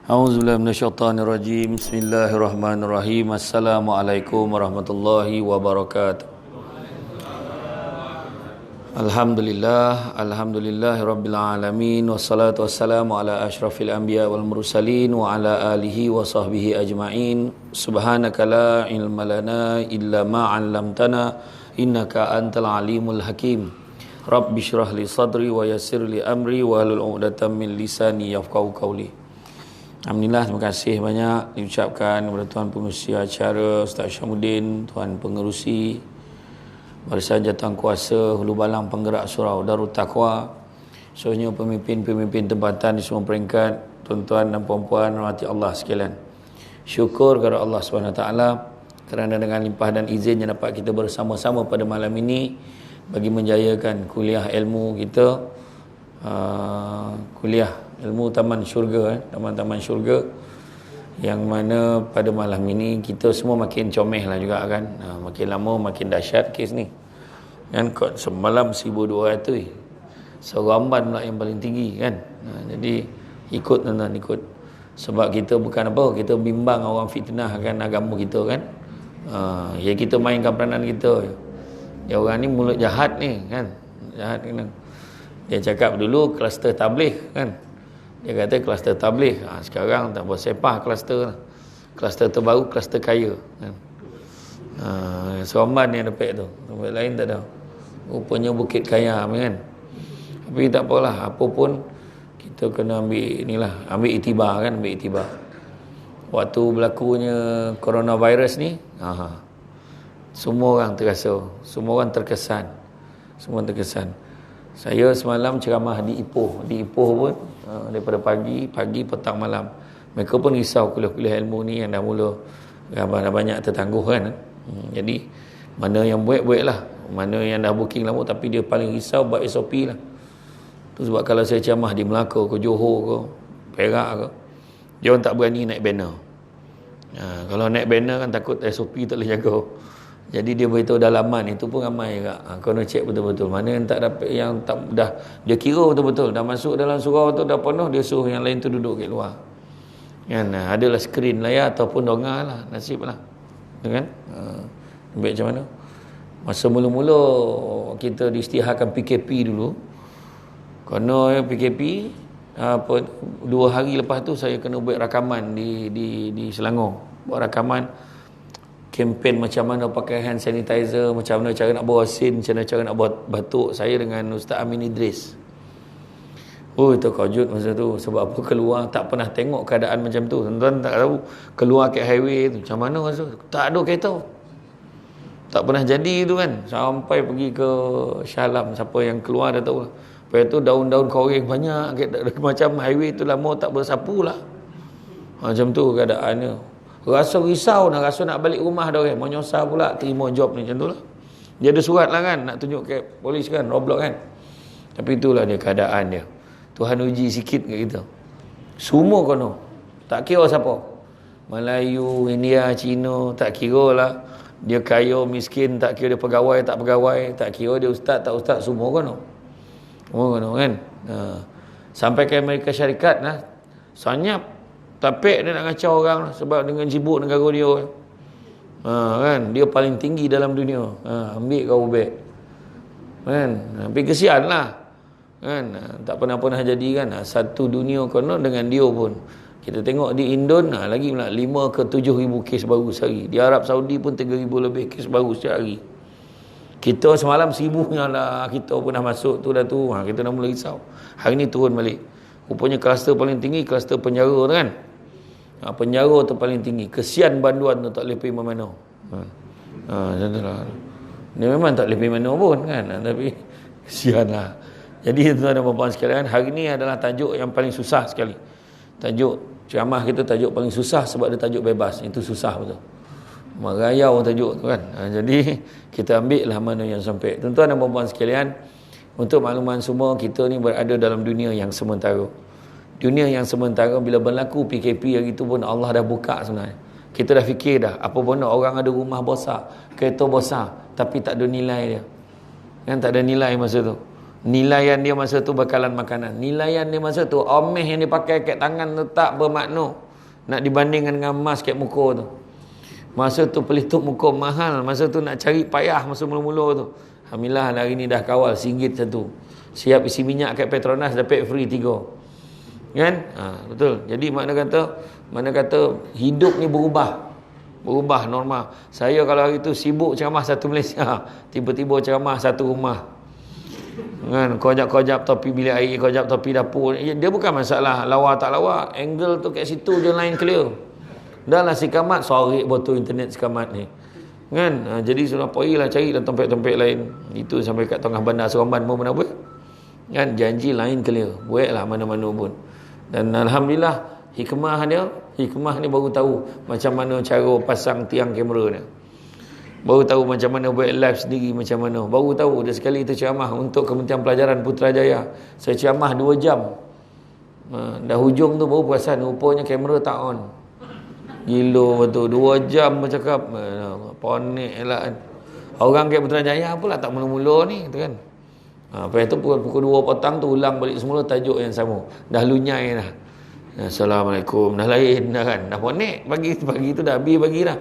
A'udzubillahi minasyaitonirrajim. Bismillahirrahmanirrahim. Assalamualaikum warahmatullahi wabarakatuh. Alhamdulillah rabbil alamin, wassalatu wassalamu ala asyrafil anbiya wal mursalin wa ala alihi wa sahbihi ajma'in. Subhanaka la ilma lana illa ma 'allamtana innaka antal alimul hakim. Rabbi shrah li sadri wa yassir li amri wa hlul 'uqdatam min lisani yafqahu qawli. Alhamdulillah, terima kasih banyak diucapkan kepada Tuan Pengerusi Acara Ustaz Syamuddin, Tuan Pengerusi Barisan Jawatankuasa Hulu Balang Penggerak Surau Darut Taqwa, seluruhnya pemimpin-pemimpin tempatan di semua peringkat, tuan-tuan dan puan-puan rahmati Allah sekalian. Syukur kepada Allah SWT kerana dengan limpah dan izinnya dapat kita bersama-sama pada malam ini bagi menjayakan kuliah ilmu kita, kuliah ilmu Taman Syurga, Taman-Taman Syurga, yang mana pada malam ini kita semua makin comel lah juga kan. Makin lama makin dahsyat kes ni kan. Semalam 1200 seramban pula yang paling tinggi kan. Jadi ikut tuan-tuan, ikut. Sebab kita bukan apa, kita bimbang orang fitnah akan agama kita kan. Ya kita mainkan peranan kita. Ya orang ni mulut jahat ni kan. Jahat kan. Dia cakap dulu kluster tabligh kan. Dia kata kluster tabligh. Sekarang tak bersepah kluster. Kluster terbaru, kluster kaya kan. Seramban yang dapat tu. Tempat lain tak ada. Rupanya Bukit Kaya kan. Tapi tak apalah, apa pun kita kena ambil inilah, ambil iktibar kan, ambil iktibar. Waktu berlakunya coronavirus ni, semua orang terasa, semua orang terkesan. Semua terkesan. Saya semalam ceramah di Ipoh. Di Ipoh pun daripada pagi, petang, malam. Mereka pun risau kuliah-kuliah ilmu ni yang dah mula, dah banyak tertangguh kan. Jadi mana yang buat lah, mana yang dah booking lama tapi dia paling risau buat SOP lah. Tu sebab kalau saya ceramah di Melaka ke Johor ke Perak ke, dia orang tak berani naik banner. Kalau naik banner kan takut SOP tak boleh jaga. Jadi dia beritahu dalaman itu pun ramai juga. Kau nak cek betul-betul mana yang tak dapat, yang tak dah dia kira betul-betul dah masuk dalam surau tu dah penuh, dia suruh yang lain tu duduk kat luar. Kan adalah skrin layar ataupun dongar lah, nasib lah. Kan? Baik macam mana? Masa mula-mula kita diisytiharkan PKP dulu. Kerana PKP 2 hari lepas tu saya kena buat rakaman di Selangor. Buat rakaman kempen macam mana pakai hand sanitizer, macam mana cara nak bawa sin, macam mana cara nak buat batuk, saya dengan Ustaz Amin Idris. Terkejut masa tu. Sebab apa keluar tak pernah tengok keadaan macam tu. Tuan-tuan tak tahu keluar kat highway tu macam mana masa tu. Tak ada kereta. Tak pernah jadi tu kan. Sampai pergi ke Shah Alam, siapa yang keluar dah tahu lah. Lepas tu daun-daun korek banyak, macam highway tu lama tak bersapu lah. Macam tu keadaannya. Rasa risau, rasa nak balik rumah dah orang. Mau nyosah pula terima job ni, macam tu lah. Dia ada surat lah kan, nak tunjuk ke polis kan, Roblox kan. Tapi itulah dia keadaan dia. Tuhan uji sikit kat kita. Semua kono. Tak kira siapa. Melayu, India, Cina, tak kira lah. Dia kaya, miskin, tak kira dia pegawai, tak pegawai. Tak kira dia ustaz, tak ustaz, semua kono. Semua kono kan. Sampai ke Amerika Syarikat lah. Senyap. Tapik dia nak kacau orang lah, sebab dengan sibuk negara dia kan, dia paling tinggi dalam dunia. Ambil kau ubek kan. Tapi kesian lah kan, tak pernah jadi kan. Satu dunia konon dengan dia pun. Kita tengok di Indon lagi pula 5 ke 7 ribu kes baru sehari. Di Arab Saudi pun 3 ribu lebih kes baru sehari. Kita semalam 1000 lah, kita pun dah masuk tu dah tu. Kita dah mula risau. Hari ni turun balik. Rupanya kluster paling tinggi kluster penjara tu kan. Penjara tu paling tinggi. Kesian banduan tu tak boleh pergi mana-mana. Macam tu lah. Dia memang tak boleh pergi mana pun kan. Tapi kesian lah. Jadi tuan-tuan dan puan-puan sekalian, hari ni adalah tajuk yang paling susah sekali. Tajuk ceramah kita tajuk paling susah sebab dia tajuk bebas. Itu susah betul. Merayau tajuk tu kan. Jadi kita ambil lah mana yang sampai. Tuan-tuan dan puan-puan sekalian, untuk makluman semua, kita ni berada dalam dunia yang sementara. Dunia yang sementara, bila berlaku PKP hari tu pun Allah dah buka sebenarnya. Kita dah fikir dah, apa benda orang ada rumah besar, kereta besar, tapi tak ada nilai dia. Kan tak ada nilai masa tu. Nilaian dia masa tu bakalan makanan. Nilaian dia masa tu, omeh yang dia pakai kat tangan tu tak bermakna. Nak dibandingkan dengan emas kat muka tu. Masa tu pelitup muka mahal. Masa tu nak cari payah masa mula-mula tu. Alhamdulillah hari ni dah kawal RM1 satu. Siap isi minyak kat Petronas dapat free 3. Kan? Betul. Jadi mana kata hidup ni berubah normal. Saya kalau hari tu sibuk ceramah satu Malaysia, tiba-tiba ceramah satu rumah. Kan, kojap-kojap topi bilik air, kojap topi dapur. Dia bukan masalah lawa tak lawa, angle tu kat situ je line clear. Dah lah sikamat sorry botol internet sikamat ni. Kan? Jadi sudah pergilah carilah tempat-tempat lain. Itu sampai kat tengah bandar Seremban pun mana buat. Kan janji lain clear. Buatlah mana-mana pun. Dan alhamdulillah hikmah ni baru tahu macam mana cara pasang tiang kamera ni. Baru tahu macam mana buat live sendiri macam mana. Baru tahu dah sekali itu ceramah untuk Kementerian Pelajaran Putrajaya. Saya ceramah 2 jam. Dah hujung tu baru perasan rupanya kamera tak on. Gila betul 2 jam bercakap. Ponik lah kan. Orang kat Putrajaya pula tak mula-mula ni tu kan. Lepas tu pukul 2 petang tu ulang balik semula tajuk yang sama. Dah lunyai dah. Assalamualaikum. Dah lain dah kan. Dah ponik pagi tu dah habis pagi dah.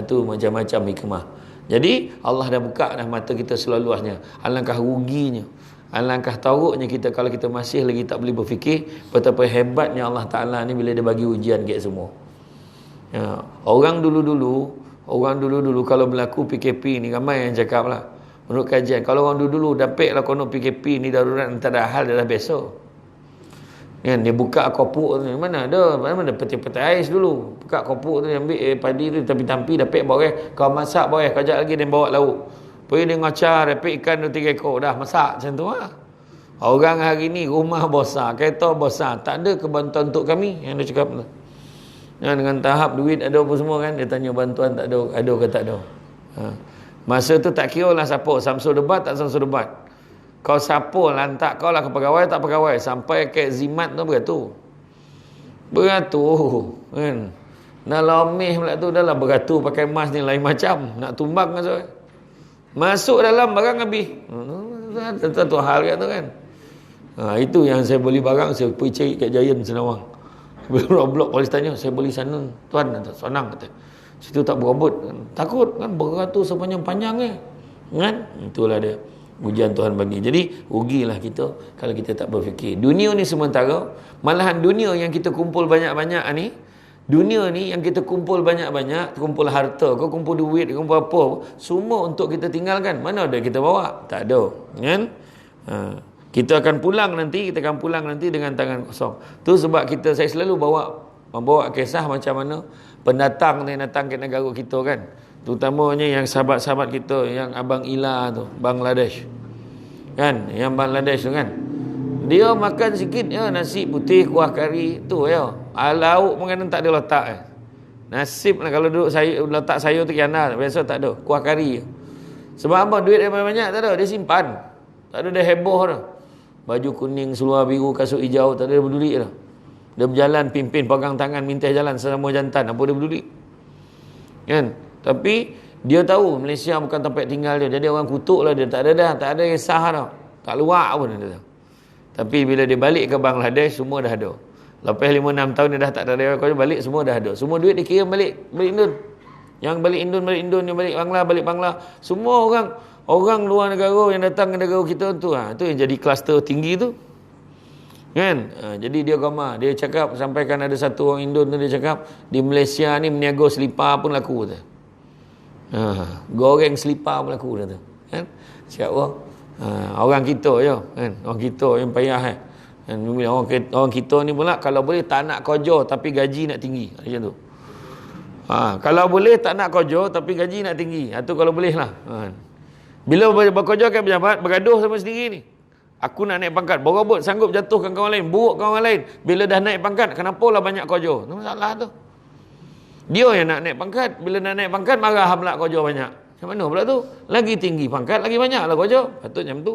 Tu macam-macam hikmah. Jadi Allah dah buka dah mata kita seluas-luasnya. Alangkah ruginya, alangkah teruknya kita kalau kita masih lagi tak boleh berfikir betapa hebatnya Allah Ta'ala ni bila dia bagi ujian kat semua. Orang dulu-dulu kalau berlaku PKP ni ramai yang cakap lah. Menurut kajian, kalau orang dulu dapat lah konon PKP ni darurat antara hal dah biasa. Kan dia buka kopuk tu mana ada peti-peti ais dulu. Buka kopuk tu ambil padi tu tapi dapat boreh, kau masak boreh, kejap lagi dia bawa lauk. Pergi dia ngocar, dapat ikan 2-3 ekor dah masak macam tu lah. Orang hari ni rumah besar, kereta besar, tak ada kebantuan untuk kami yang dia cakap tu. Dengan tahap duit ada apa semua kan, dia tanya bantuan tak ada ke tak ada. Masa tu tak kira lah siapa, Samsul debat tak Samsul debat. Kau siapa lantak kau lah ke pegawai tak pegawai. Sampai ke zimat tu beratur kan. Nak lomeh pula tu dah lah beratur pakai emas ni lain macam. Nak tumbang kan so. Masuk dalam barang habis. Satu hal kat tu kan. Itu yang saya beli barang, saya pergi cari kat Giant Senawang. Bila blok polis tanya, saya beli sana tuan, senang kata. Situ tak berobot. Takut kan beratur sepanjang-panjang kan. Itulah dia ujian Tuhan bagi. Jadi rugilah kita kalau kita tak berfikir. Dunia ni sementara, malahan dunia yang kita kumpul banyak-banyak ni, dunia ni yang kita kumpul banyak-banyak, kumpul harta, kau kumpul duit, kumpul apa, semua untuk kita tinggalkan. Mana ada kita bawa? Tak ada. Kan? Kita akan pulang nanti dengan tangan kosong. Tu sebab saya selalu membawa kisah macam mana pendatang ni datang ke negara kita kan. Terutamanya yang sahabat-sahabat kita yang Abang Ila tu, Bangladesh. Kan? Yang Bangladesh tu kan. Dia makan sikit nasi putih kuah kari tu lauk makanan tak ada letak Nasib lah kalau duduk letak sayur tu kiana, biasa tak ada, kuah kari. Sebab apa? Duit dia banyak tak ada, dia simpan. Tak ada dia heboh dah. Baju kuning, seluar biru, kasut hijau, tak ada dia peduli dah. Dia berjalan pimpin pegang tangan minta jalan sesama jantan, apa dia peduli. Kan? Tapi dia tahu Malaysia bukan tempat tinggal dia. Jadi orang kutuk lah dia. Tak ada kisah dah. Tak luak pun dia. Tapi bila dia balik ke Bangladesh, semua dah ada. Lepas 5-6 tahun dia dah tak ada. Kalau balik semua dah ada. Semua duit dikirim balik Indon. Yang balik Indon, yang balik Bangla. Semua orang luar negara yang datang ke negara kita tu. Tu yang jadi kluster tinggi tu. Kan? Jadi dia gamar. Dia cakap, sampaikan ada satu orang Indon tu, dia cakap, di Malaysia ni meniaga selipar pun laku tu. Goreng selipar pun laku tu. Kan? Cakap orang kita je kan, orang kita yang payah kan. Orang kita ni pula kalau boleh tak nak kerja tapi gaji nak tinggi macam tu. Kalau boleh tak nak kerja tapi gaji nak tinggi, tu kalau boleh lah. Bila bekerja kat pejabat bergaduh sama sendiri ni, aku nak naik pangkat, berobot sanggup jatuhkan kawan lain, buruk kawan lain. Bila dah naik pangkat, kenapalah banyak kerja? Itu masalah tu. Dia yang nak naik pangkat, bila nak naik pangkat marah pula kerja banyak. Macam mana pula tu? Lagi tinggi pangkat, lagi banyak lah kerja. Patut macam tu.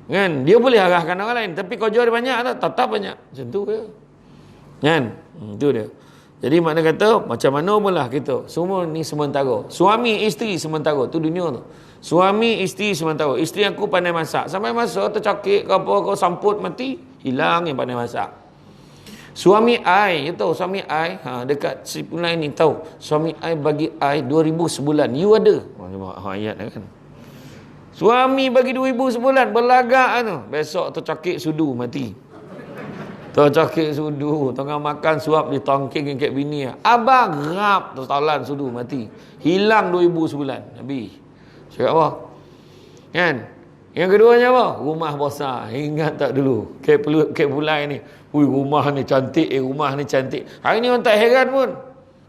Kan? Dia boleh arahkan orang lain, tapi kerja dia banyak tak? Tetap banyak. Macam tu ke? Kan? Itu dia. Jadi makna kata macam mana pun lah kita. Semua ni sementara. Suami isteri sementara. Tu dunia tu. Suami isteri sementara. Isteri aku pandai masak. Sampai masa tercakik ke apa kau samput mati, hilang yang pandai masak. Suami I, you tahu suami I, dekat si Punai ni tahu. Suami I bagi I 2,000 sebulan. You ada. Ayat kan. Suami bagi 2,000 sebulan, berlagak tu. Besok tercakik sudu mati. Tercakik sudu, tengah makan suap di tongking kat bini. Abang rap tertalan sudu mati. Hilang 2,000 sebulan. Habis. Cakap apa? Kan? Yang keduanya apa? Rumah besar. Ingat tak dulu? Kek Pulai ni. Ui, rumah ni cantik. Rumah ni cantik. Hari ni orang tak heran pun.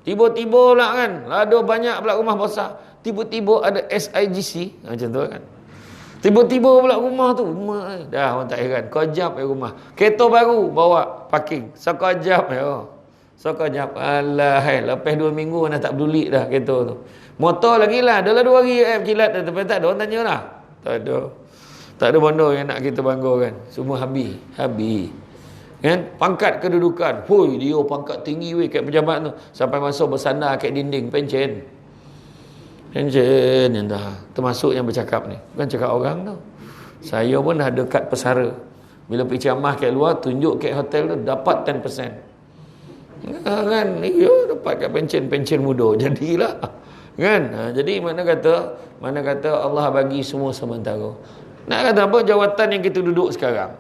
Tiba-tiba pula kan. Ada banyak pula rumah besar. Tiba-tiba ada SIGC. Macam tu kan. Tiba-tiba pula rumah tu. Dah orang tak heran. Kejap rumah. Kereta baru bawa parking. Sekejap Sekejap. Alah, lepas 2 minggu dah tak peduli dah kereta tu. Motor lagi lah. Dah lah 2 hari kilat dah. Tapi tak ada orang tanya lah. Tak ada. Tak ada benda yang nak kita banggakan. Semua habis. Kan? Pangkat kedudukan. Hui, dia pangkat tinggi weh kat pejabat tu. Sampai masuk bersandar kat dinding. Pencen yang dah. Termasuk yang bercakap ni. Bukan cakap orang tu. Saya pun dah ada kad pesara. Bila pergi ceramah kat luar, tunjuk kat hotel tu, dapat 10%. Kan? Ya, dapat kat pencen muda. Jadilah. Kan? Jadi mana kata Allah bagi semua sementara. Nak kata apa? Jawatan yang kita duduk sekarang.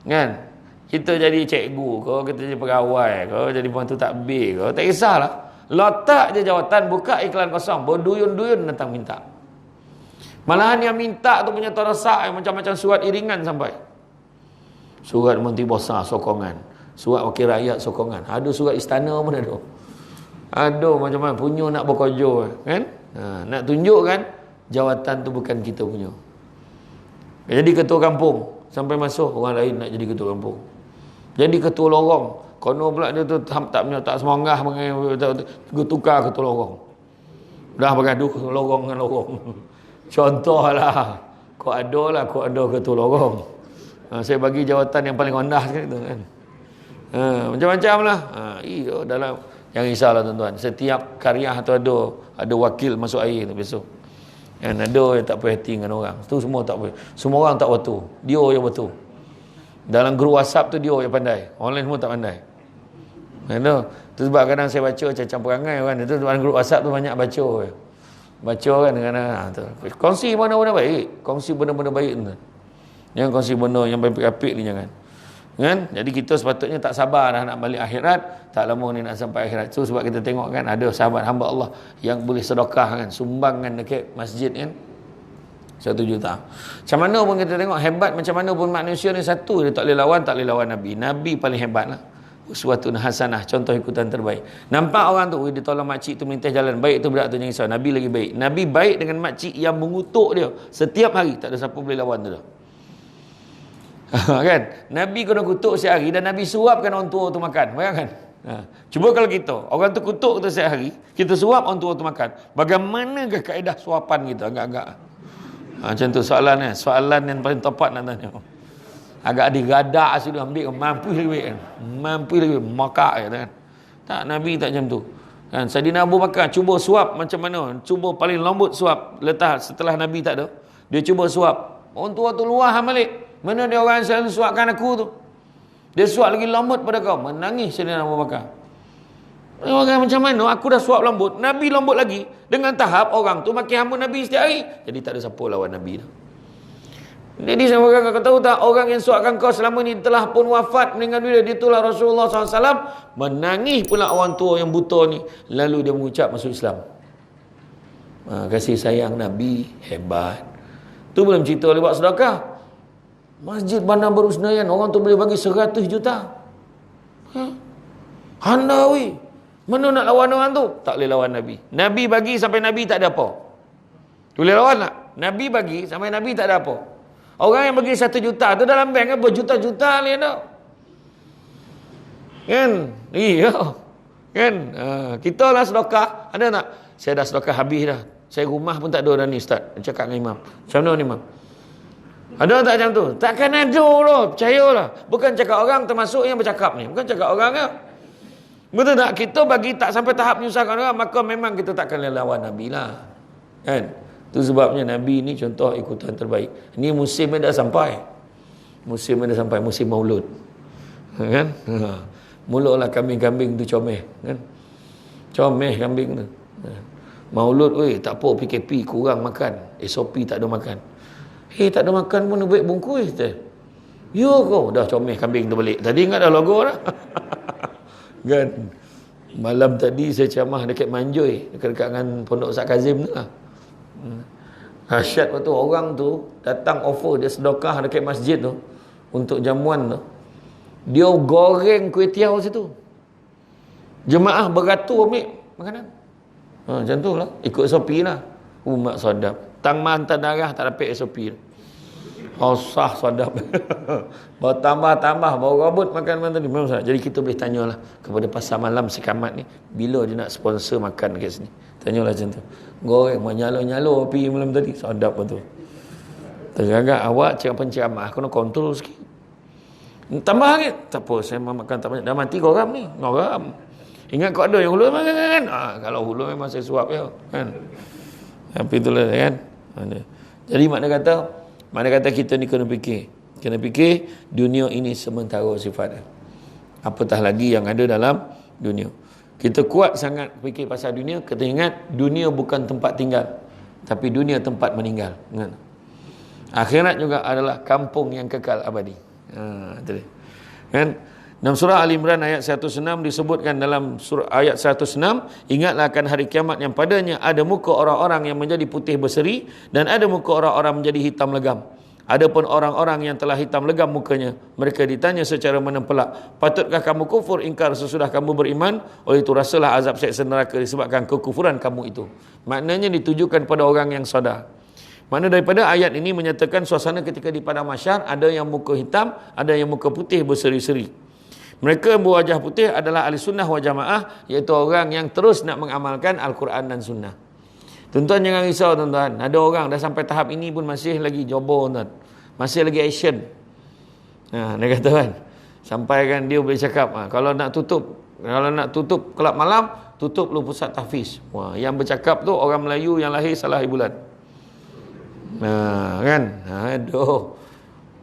Kan? Kita jadi cikgu ke, kita jadi pegawai ke, jadi pembantu takbir ke, tak kisahlah. Letak je jawatan, buka iklan kosong, berduyun-duyun datang minta. Malahan yang minta tu punya tarasak yang macam-macam surat iringan sampai. Surat Menteri Besar sokongan, surat Wakil Rakyat sokongan, ada surat istana pun ada. Ada macam-macam punya nak berkojo kan? Nak tunjukkan jawatan tu bukan kita punya. Jadi ketua kampung, sampai masuk orang lain nak jadi ketua kampung. Jadi ketua lorong, kono pula dia tu tak semanggah tukar ketua lorong. Dah bergaduh lorong dengan lorong. Contohlah, kau ada ketua lorong. Saya bagi jawatan yang paling rendah sekali tu kan. Macam-macam lah. Iya dalam, jangan risaulah tuan-tuan. Setiap karya tu ada wakil masuk air tu besok. Yang ada yang tak puas hati dengan orang. Tu semua tak puas. Semua orang tak betul. Dia yang betul. Dalam grup WhatsApp tu dia yang pandai. Online semua tak pandai. Tu sebab kadang saya baca macam perangai kan. Itu dalam grup WhatsApp tu banyak baca. Baca kan kadang tu. Kongsi benda-benda baik. Kongsi benda-benda baik tu. Jangan kongsi benda yang apik ni jangan. Kan? Jadi kita sepatutnya tak sabar dah nak balik akhirat. Tak lama ni nak sampai akhirat. So sebab kita tengok kan ada sahabat hamba Allah yang boleh sedekah kan, sumbangkan dekat masjid kan. 1 juta. Macam mana pun kita tengok hebat, macam mana pun manusia ni satu dia tak boleh lawan Nabi. Nabi paling hebat lah. Uswatun hasanah, contoh ikutan terbaik. Nampak orang tu dia tolong makcik tu melintas jalan, baik tu budak tu jangan risau. Nabi lagi baik. Nabi baik dengan makcik yang mengutuk dia setiap hari, tak ada siapa boleh lawan tu dah. Kan? Nabi kena kutuk setiap hari dan Nabi suapkan orang tua tu makan. Bayangkan. Cuba kalau kita, orang tu kutuk kita setiap hari, kita suap orang tua tu makan. Bagaimanakah kaedah suapan kita? Agak-agak. Macam tu soalan yang paling tepat nak tanya. Agak digadak sudah ambil mampu lagi kan. Mampu lagi makak kan. Tak, Nabi tak macam tu. Kan Saidina Abu Bakar cuba suap macam mana? Cuba paling lembut suap letak setelah Nabi tak ada. Dia cuba suap. Orang tua tu luah balik. Mana dia orang selalu suapkan aku tu? Dia suap lagi lembut pada kau. Menangis Saidina Abu Bakar. Orang macam mana? Aku dah suap lembut. Nabi lembut lagi. Dengan tahap orang tu makin hamba Nabi setiap hari. Jadi tak ada siapa lawan Nabi dah. Jadi saya kau tahu tak, orang yang suapkan kau selama ni telah pun wafat meninggal dunia. Dia itulah Rasulullah SAW. Menangis pula orang tua yang buta ni. Lalu dia mengucap masuk Islam. Kasih sayang Nabi hebat. Tu belum cerita boleh buat sedekah. Masjid Bandar Baru Senayan, orang tu boleh bagi 100 juta. Handawi. Mana nak lawan orang tu? Tak boleh lawan Nabi. Nabi bagi sampai Nabi tak ada apa. Boleh lawan tak? Nabi bagi sampai Nabi tak ada apa. Orang yang bagi 1 juta tu dalam bank kan berjuta-juta ni ada. Kan? Iya. Kan? Kita lah sedekah. Ada tak? Saya dah sedekah habis dah. Saya rumah pun tak ada dah ni Ustaz. Cakap dengan Imam. Macam mana ni Imam? Ada tak macam tu? Takkan ada lah. Percayalah. Bukan cakap orang termasuk yang bercakap ni. Bukan cakap orang ke? Betul tak? Kita bagi tak sampai tahap menyusahkan orang, maka memang kita takkan lawan Nabi lah. Kan? Itu sebabnya Nabi ni contoh ikutan terbaik. Ini musimnya dah sampai. Musimnya dah sampai, musim maulud. Kan? Mulutlah kambing-kambing tu comel. Kan? Comel kambing tu. Maulud, tak apa PKP kurang makan. SOP tak ada makan. Tak ada makan pun baik bungkus. Ya kau, dah comel kambing tu balik. Tadi ingat dah logo dah. Kan? Malam tadi saya ceramah dekat Manjoy, dekat dengan Pondok Ustaz Kazim tu lah. Dahsyat waktu orang tu datang offer dia sedekah dekat masjid tu untuk jamuan tu. Dia goreng kuih tiaw situ. Jemaah beratur ambil makanan. Macam tu lah. Ikut SOP lah. Umat sadap. Tang mantan darah tak dapat SOP. Sah sadap. Bertambah-tambah bau rabut makan tadi. Memang sadap. Jadi kita boleh tanyalah kepada Pasar Malam Sekamat ni, bila dia nak sponsor makan kat sini. Tanyalah macam tu. Goreng menyalo-nyalo api malam tadi. Sadap betul. Teragak awak ceramah kena kontrol sikit. Tambah lagi. Tak apa, saya makan tak banyak. Dah mati korang ni. Ngoram. Ingat kau ada yang hulu memang kan? Kalau hulu memang saya suap ya. Kan? Tapi itulah kan. Jadi mana kata kita ni kena fikir. Kena fikir dunia ini sementara sifatnya. Apatah lagi yang ada dalam dunia. Kita kuat sangat fikir pasal dunia. Kita ingat dunia bukan tempat tinggal. Tapi dunia tempat meninggal. Kan? Akhirat juga adalah kampung yang kekal abadi. Itu dia. Kan? Dalam surah Ali Imran ayat 106 disebutkan dalam surah ayat 106, ingatlah akan hari kiamat yang padanya ada muka orang-orang yang menjadi putih berseri dan ada muka orang-orang menjadi hitam legam. Adapun orang-orang yang telah hitam legam mukanya, mereka ditanya secara menempelak, patutkah kamu kufur ingkar sesudah kamu beriman? Oleh itu rasalah azab seksa neraka disebabkan kekufuran kamu itu. Maknanya ditujukan pada orang yang sadar. Mana daripada ayat ini menyatakan suasana ketika di padang mahsyar ada yang muka hitam, ada yang muka putih berseri-seri. Mereka yang berwajah putih adalah ahli sunnah wal jamaah, iaitu orang yang terus nak mengamalkan Al-Quran dan sunnah. Tuan-tuan jangan risau tuan-tuan. Ada orang dah sampai tahap ini pun masih lagi jobo tuan. Masih lagi action. Dia kata kan, sampai kan dia boleh cakap, kalau nak tutup kelab malam, tutup lu pusat tahfiz. Yang bercakap tu orang Melayu yang lahir salah bulan. Kan? Aduh.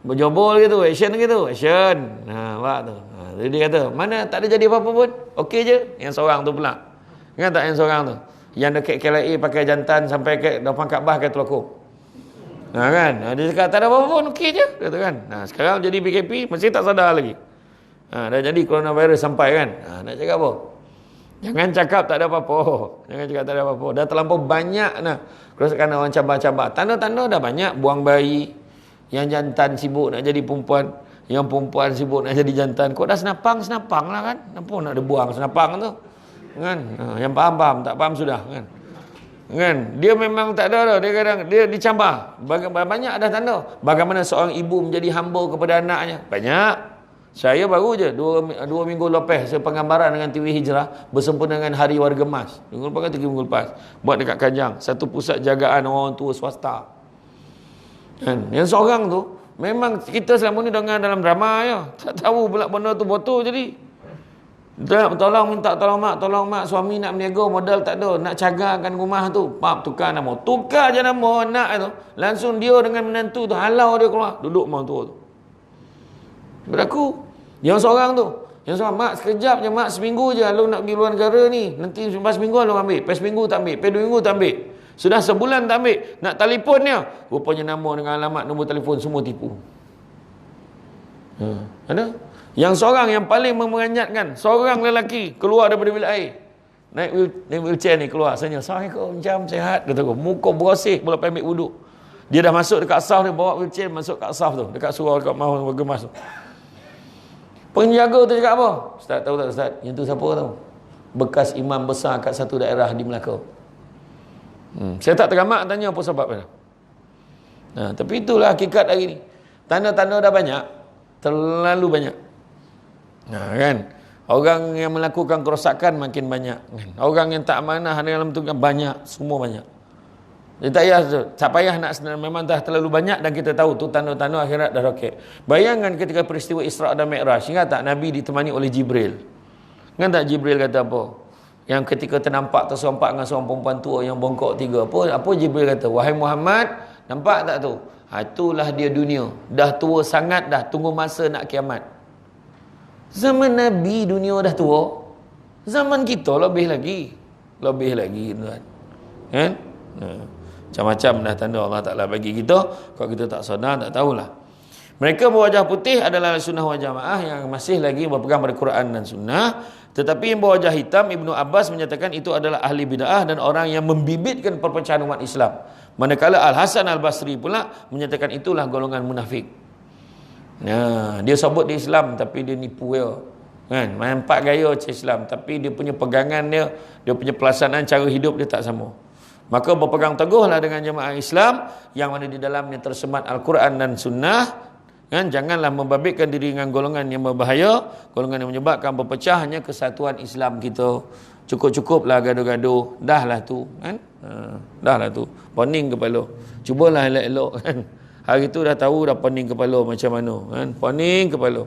Berjobol gitu, action gitu, action. Buat tu. Jadi dia kata, mana tak ada jadi apa-apa pun. Okey je. Yang seorang tu pula. Kan tak yang seorang tu. Yang dekat KLIA pakai jantan sampai ke depan Kaabah ke telokong. Kan? Dia cakap tak ada apa-apa pun, okey je. Kata kan. Sekarang jadi PKP, masih tak sadar lagi. Dah jadi coronavirus sampai kan. Nak cakap apa? Jangan cakap tak ada apa-apa. Jangan cakap tak ada apa-apa. Dah terlampau banyak dah. Kerosakan orang cabar-cabar. Tanda-tanda dah banyak. Buang bayi. Yang jantan sibuk nak jadi perempuan, yang perempuan sibuk nak jadi jantan. Kau dah senapang lah kan. Kenapa nak ada buang senapang tu? Kan? Yang faham, tak faham sudah kan. Kan? Dia memang tak ada dah. Dia kadang dia dicabar. Banyak ada tanda. Bagaimana seorang ibu menjadi hamba kepada anaknya? Banyak. Saya baru je 2 minggu lepas saya penggambaran dengan TV Hijrah bersempena dengan Hari Warga Emas. Minggu lepas kan 3 minggu lepas. Buat dekat Kanjang, satu pusat jagaan orang tua swasta. Kan? Yang seorang tu memang kita selama ni dengar dalam drama je, tak tahu pula benda tu betul. Jadi minta tolong mak, suami nak berniaga, modal tak ada, nak cagarkan rumah tu, tukar je nama anak tu, langsung dia dengan menantu tu halau dia keluar, duduk mak tua tu. Berlaku yang seorang mak sekejap je mak, seminggu je lu nak pergi luar negara ni, nanti lepas seminggu lu ambil, lepas seminggu tak ambil, lepas 2 minggu tak ambil. Sudah sebulan tak ambil. Nak telefon dia, rupanya nama dengan alamat nombor telefon semua tipu. Ada? Yang seorang yang paling memeranjatkan, seorang lelaki keluar daripada bilik air. Naik wheelchair ni keluar. Assalamualaikum, jam sehat. Kata aku, muka bersih, boleh ambil wuduk. Dia dah masuk dekat saf dia, bawa wheelchair masuk kat saf tu. Dekat surau, dekat mau gemas tu. Penjaga tu cakap apa? Ustaz tahu tak Ustaz? Yang tu siapa tahu? Bekas imam besar kat satu daerah di Melaka. Saya tak teramak tanya apa sebab dia. Tapi itulah hakikat hari ni. Tanda-tanda dah banyak. Terlalu banyak. Kan? Orang yang melakukan kerosakan makin banyak. Kan? Orang yang tak amanah dalam tu banyak. Semua banyak. Dia tak payah nak memang dah terlalu banyak dan kita tahu tu tanda-tanda akhirat dah roket. Bayangkan ketika peristiwa Isra' dan Mi'raj. Ingat tak Nabi ditemani oleh Jibril. Kan tak Jibril kata apa? Yang ketika ternampak terserempak dengan seorang perempuan tua yang bongkok tiga. Apa Jibril kata? Wahai Muhammad, nampak tak tu? Itulah dia dunia. Dah tua sangat dah, tunggu masa nak kiamat. Zaman Nabi dunia dah tua. Zaman kita lebih lagi. Lebih lagi, tuan. Kan? Macam-macam dah tanda Allah Ta'ala bagi kita. Kalau kita tak sadar, tak tahulah. Mereka berwajah putih adalah sunnah wal jamaah yang masih lagi berpegang pada Quran dan sunnah. Tetapi yang berwajah hitam, Ibnu Abbas menyatakan itu adalah ahli bid'ah dan orang yang membibitkan perpecahan umat Islam. Manakala Al-Hasan Al-Basri pula menyatakan itulah golongan munafik. Nah, dia sebut dia Islam tapi dia nipu dia. Kan? Nampak gaya macam Islam tapi dia punya pegangan dia punya pelaksanaan cara hidup dia tak sama. Maka berpegang teguhlah dengan jemaah Islam yang mana di dalamnya tersemat Al-Quran dan sunnah. Kan? Janganlah membabitkan diri dengan golongan yang berbahaya, golongan yang menyebabkan berpecahnya kesatuan Islam kita. Cukup-cukuplah gaduh-gaduh. Dahlah tu, kan? Dahlah tu. Pening kepala. Cubalah elok-elok, kan? Hari tu dah tahu dah pening kepala macam mana, kan? Pening kepala.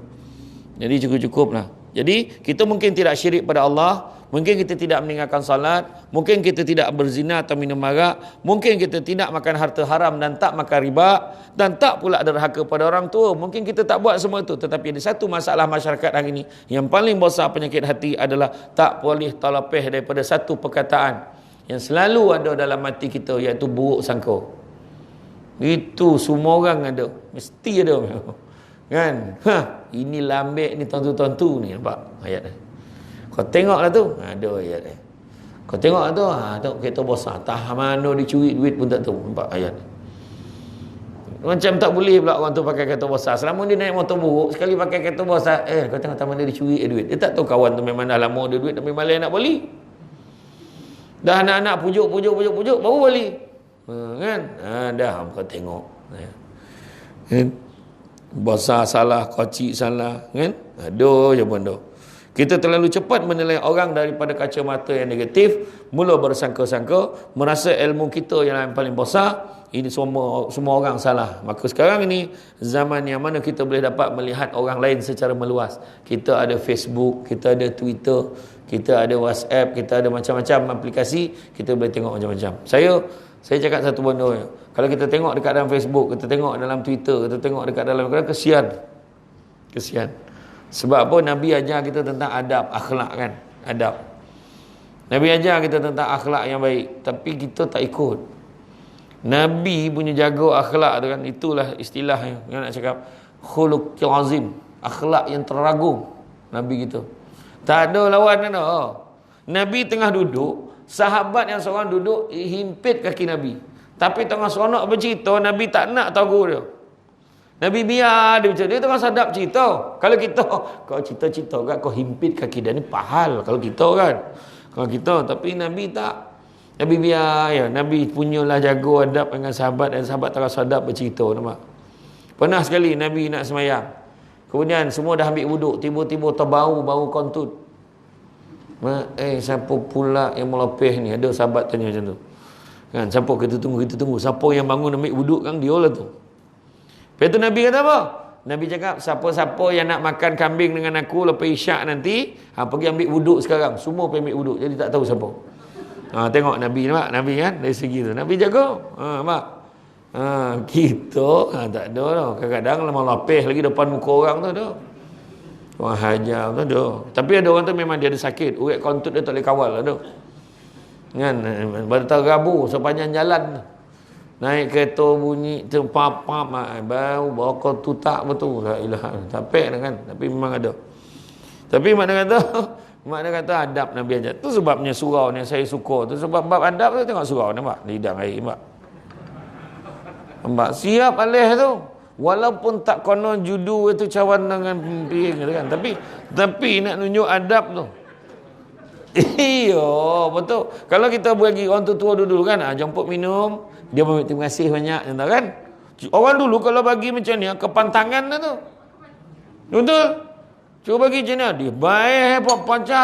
Jadi cukup-cukuplah. Jadi kita mungkin tidak syirik pada Allah, mungkin kita tidak meninggalkan salat, mungkin kita tidak berzina atau minum arak, mungkin kita tidak makan harta haram dan tak makan riba, dan tak pula derhaka pada orang tua. Mungkin kita tak buat semua itu, tetapi ada satu masalah masyarakat hari ini yang paling besar penyakit hati adalah tak boleh terlepih daripada satu perkataan yang selalu ada dalam hati kita, iaitu buruk sangka. Itu semua orang ada, mesti ada. Kan? Ini lambik ni tontu-tontu ni, nampak ayat ni. Kau tengoklah tu, ada ayat ni. Kau tengok tu, tu kereta besar, tah mana dicuri duit pun tak tahu, nampak ayat ni. Macam tak boleh pula orang tu pakai kereta besar. Selama dia naik motor buruk, sekali pakai kereta besar, kau tengok taman dia dicuri duit. Dia tak tahu kawan tu memang dah lama ada duit tapi malas nak beli. Dah anak-anak pujuk baru beli. Kan? Dah kau tengok. Kan? Besar salah, kecil salah, kan? Aduh je benda. Kita terlalu cepat menilai orang daripada kacamata yang negatif, mula bersangka-sangka, merasa ilmu kita yang paling besar, ini semua orang salah. Maka sekarang ini zaman yang mana kita boleh dapat melihat orang lain secara meluas. Kita ada Facebook, kita ada Twitter, kita ada WhatsApp, kita ada macam-macam aplikasi, kita boleh tengok macam-macam. Saya cakap satu benda ya. Kalau kita tengok dekat dalam Facebook, kita tengok dalam Twitter, kita tengok dekat dalam kesian. Sebab apa? Nabi ajar kita tentang adab, akhlak, kan? Adab. Nabi ajar kita tentang akhlak yang baik, tapi kita tak ikut. Nabi punya jaga akhlak tu, kan? Itulah istilah yang nak cakap khuluqul azim, akhlak yang teragung Nabi kita. Tak ada lawan kan? Nabi tengah duduk, sahabat yang seorang duduk himpit kaki Nabi. Tapi tengah seronok bercerita, Nabi tak nak tahu dia. Nabi biar dia bercerita. Dia tengah sadap cerita. Kalau kita, kau cerita-cerita kan, kau himpit kaki dia, ni pahal. Kalau kita kan. Kalau kita, tapi Nabi tak. Nabi biar, ya. Nabi punyalah jaga adab dengan sahabat, dan sahabat tengah sadap bercerita. Nampak? Pernah sekali Nabi nak semayang. Kemudian semua dah ambil wuduk. Tiba-tiba terbau kontut. Siapa pula yang melepih ni? Ada sahabat tanya macam tu. Kan, siapa? Kita tunggu. Siapa yang bangun ambil wuduk kan, dia lah tu. Lepas tu Nabi kata apa? Nabi cakap, siapa-siapa yang nak makan kambing dengan aku lepas isyak nanti, pergi ambil wuduk sekarang. Semua pergi ambil wuduk. Jadi tak tahu siapa. Tengok Nabi, nampak? Nabi kan, dari segi tu. Nabi jaga. Nampak? Kita, tak ada lah. Kadang-kadang lemah lapih lagi depan muka orang tu ada. Orang hajar tu ada. Tapi ada orang tu memang dia ada sakit. Urat kontut dia tak boleh kawal ada. Kan? Pada Rabu sepanjang jalan naik kereta bunyi pap-pap bau bawa tutak betul. La ilaha illallah. Capek kan, tapi memang ada. Tapi makna kata adab Nabi ajar. Tu sebabnya surau ni saya suka. Tu sebab bab adab tu, tengok surau nampak lidang air nampak. Nampak siap alih tu. Walaupun tak konon judu itu cawan dengan piring kan. Tapi nak tunjuk adab tu. Iya, betul. Kalau kita bagi orang tua dulu kan, jemput minum, dia terima kasih banyak, kan? Orang dulu kalau bagi macam ni, kepantangan dah tu. Betul? Cuba bagi macam ni, dia baik, pancah,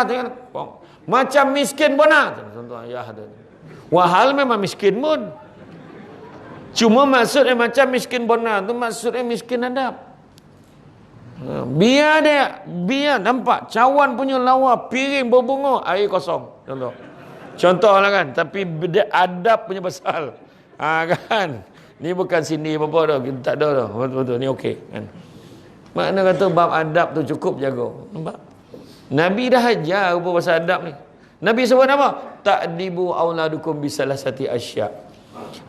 macam miskin pun nak. Contoh ayah tu. Wahal memang miskin pun. Cuma maksudnya macam miskin pun nak, tu maksudnya miskin adab. Biar nampak cawan punya lawa, piring berbunga, air kosong. Contoh lah kan. Tapi adab punya pasal. Kan. Ni bukan sini apa-apa dah. Tak ada dah. Betul-betul. Ni okey. Kan. Makna kata bab adab tu cukup jaga. Nampak? Nabi dah ajar apa pasal adab ni. Nabi sebut apa? Ta'dibu auladukum bisalasati asya'.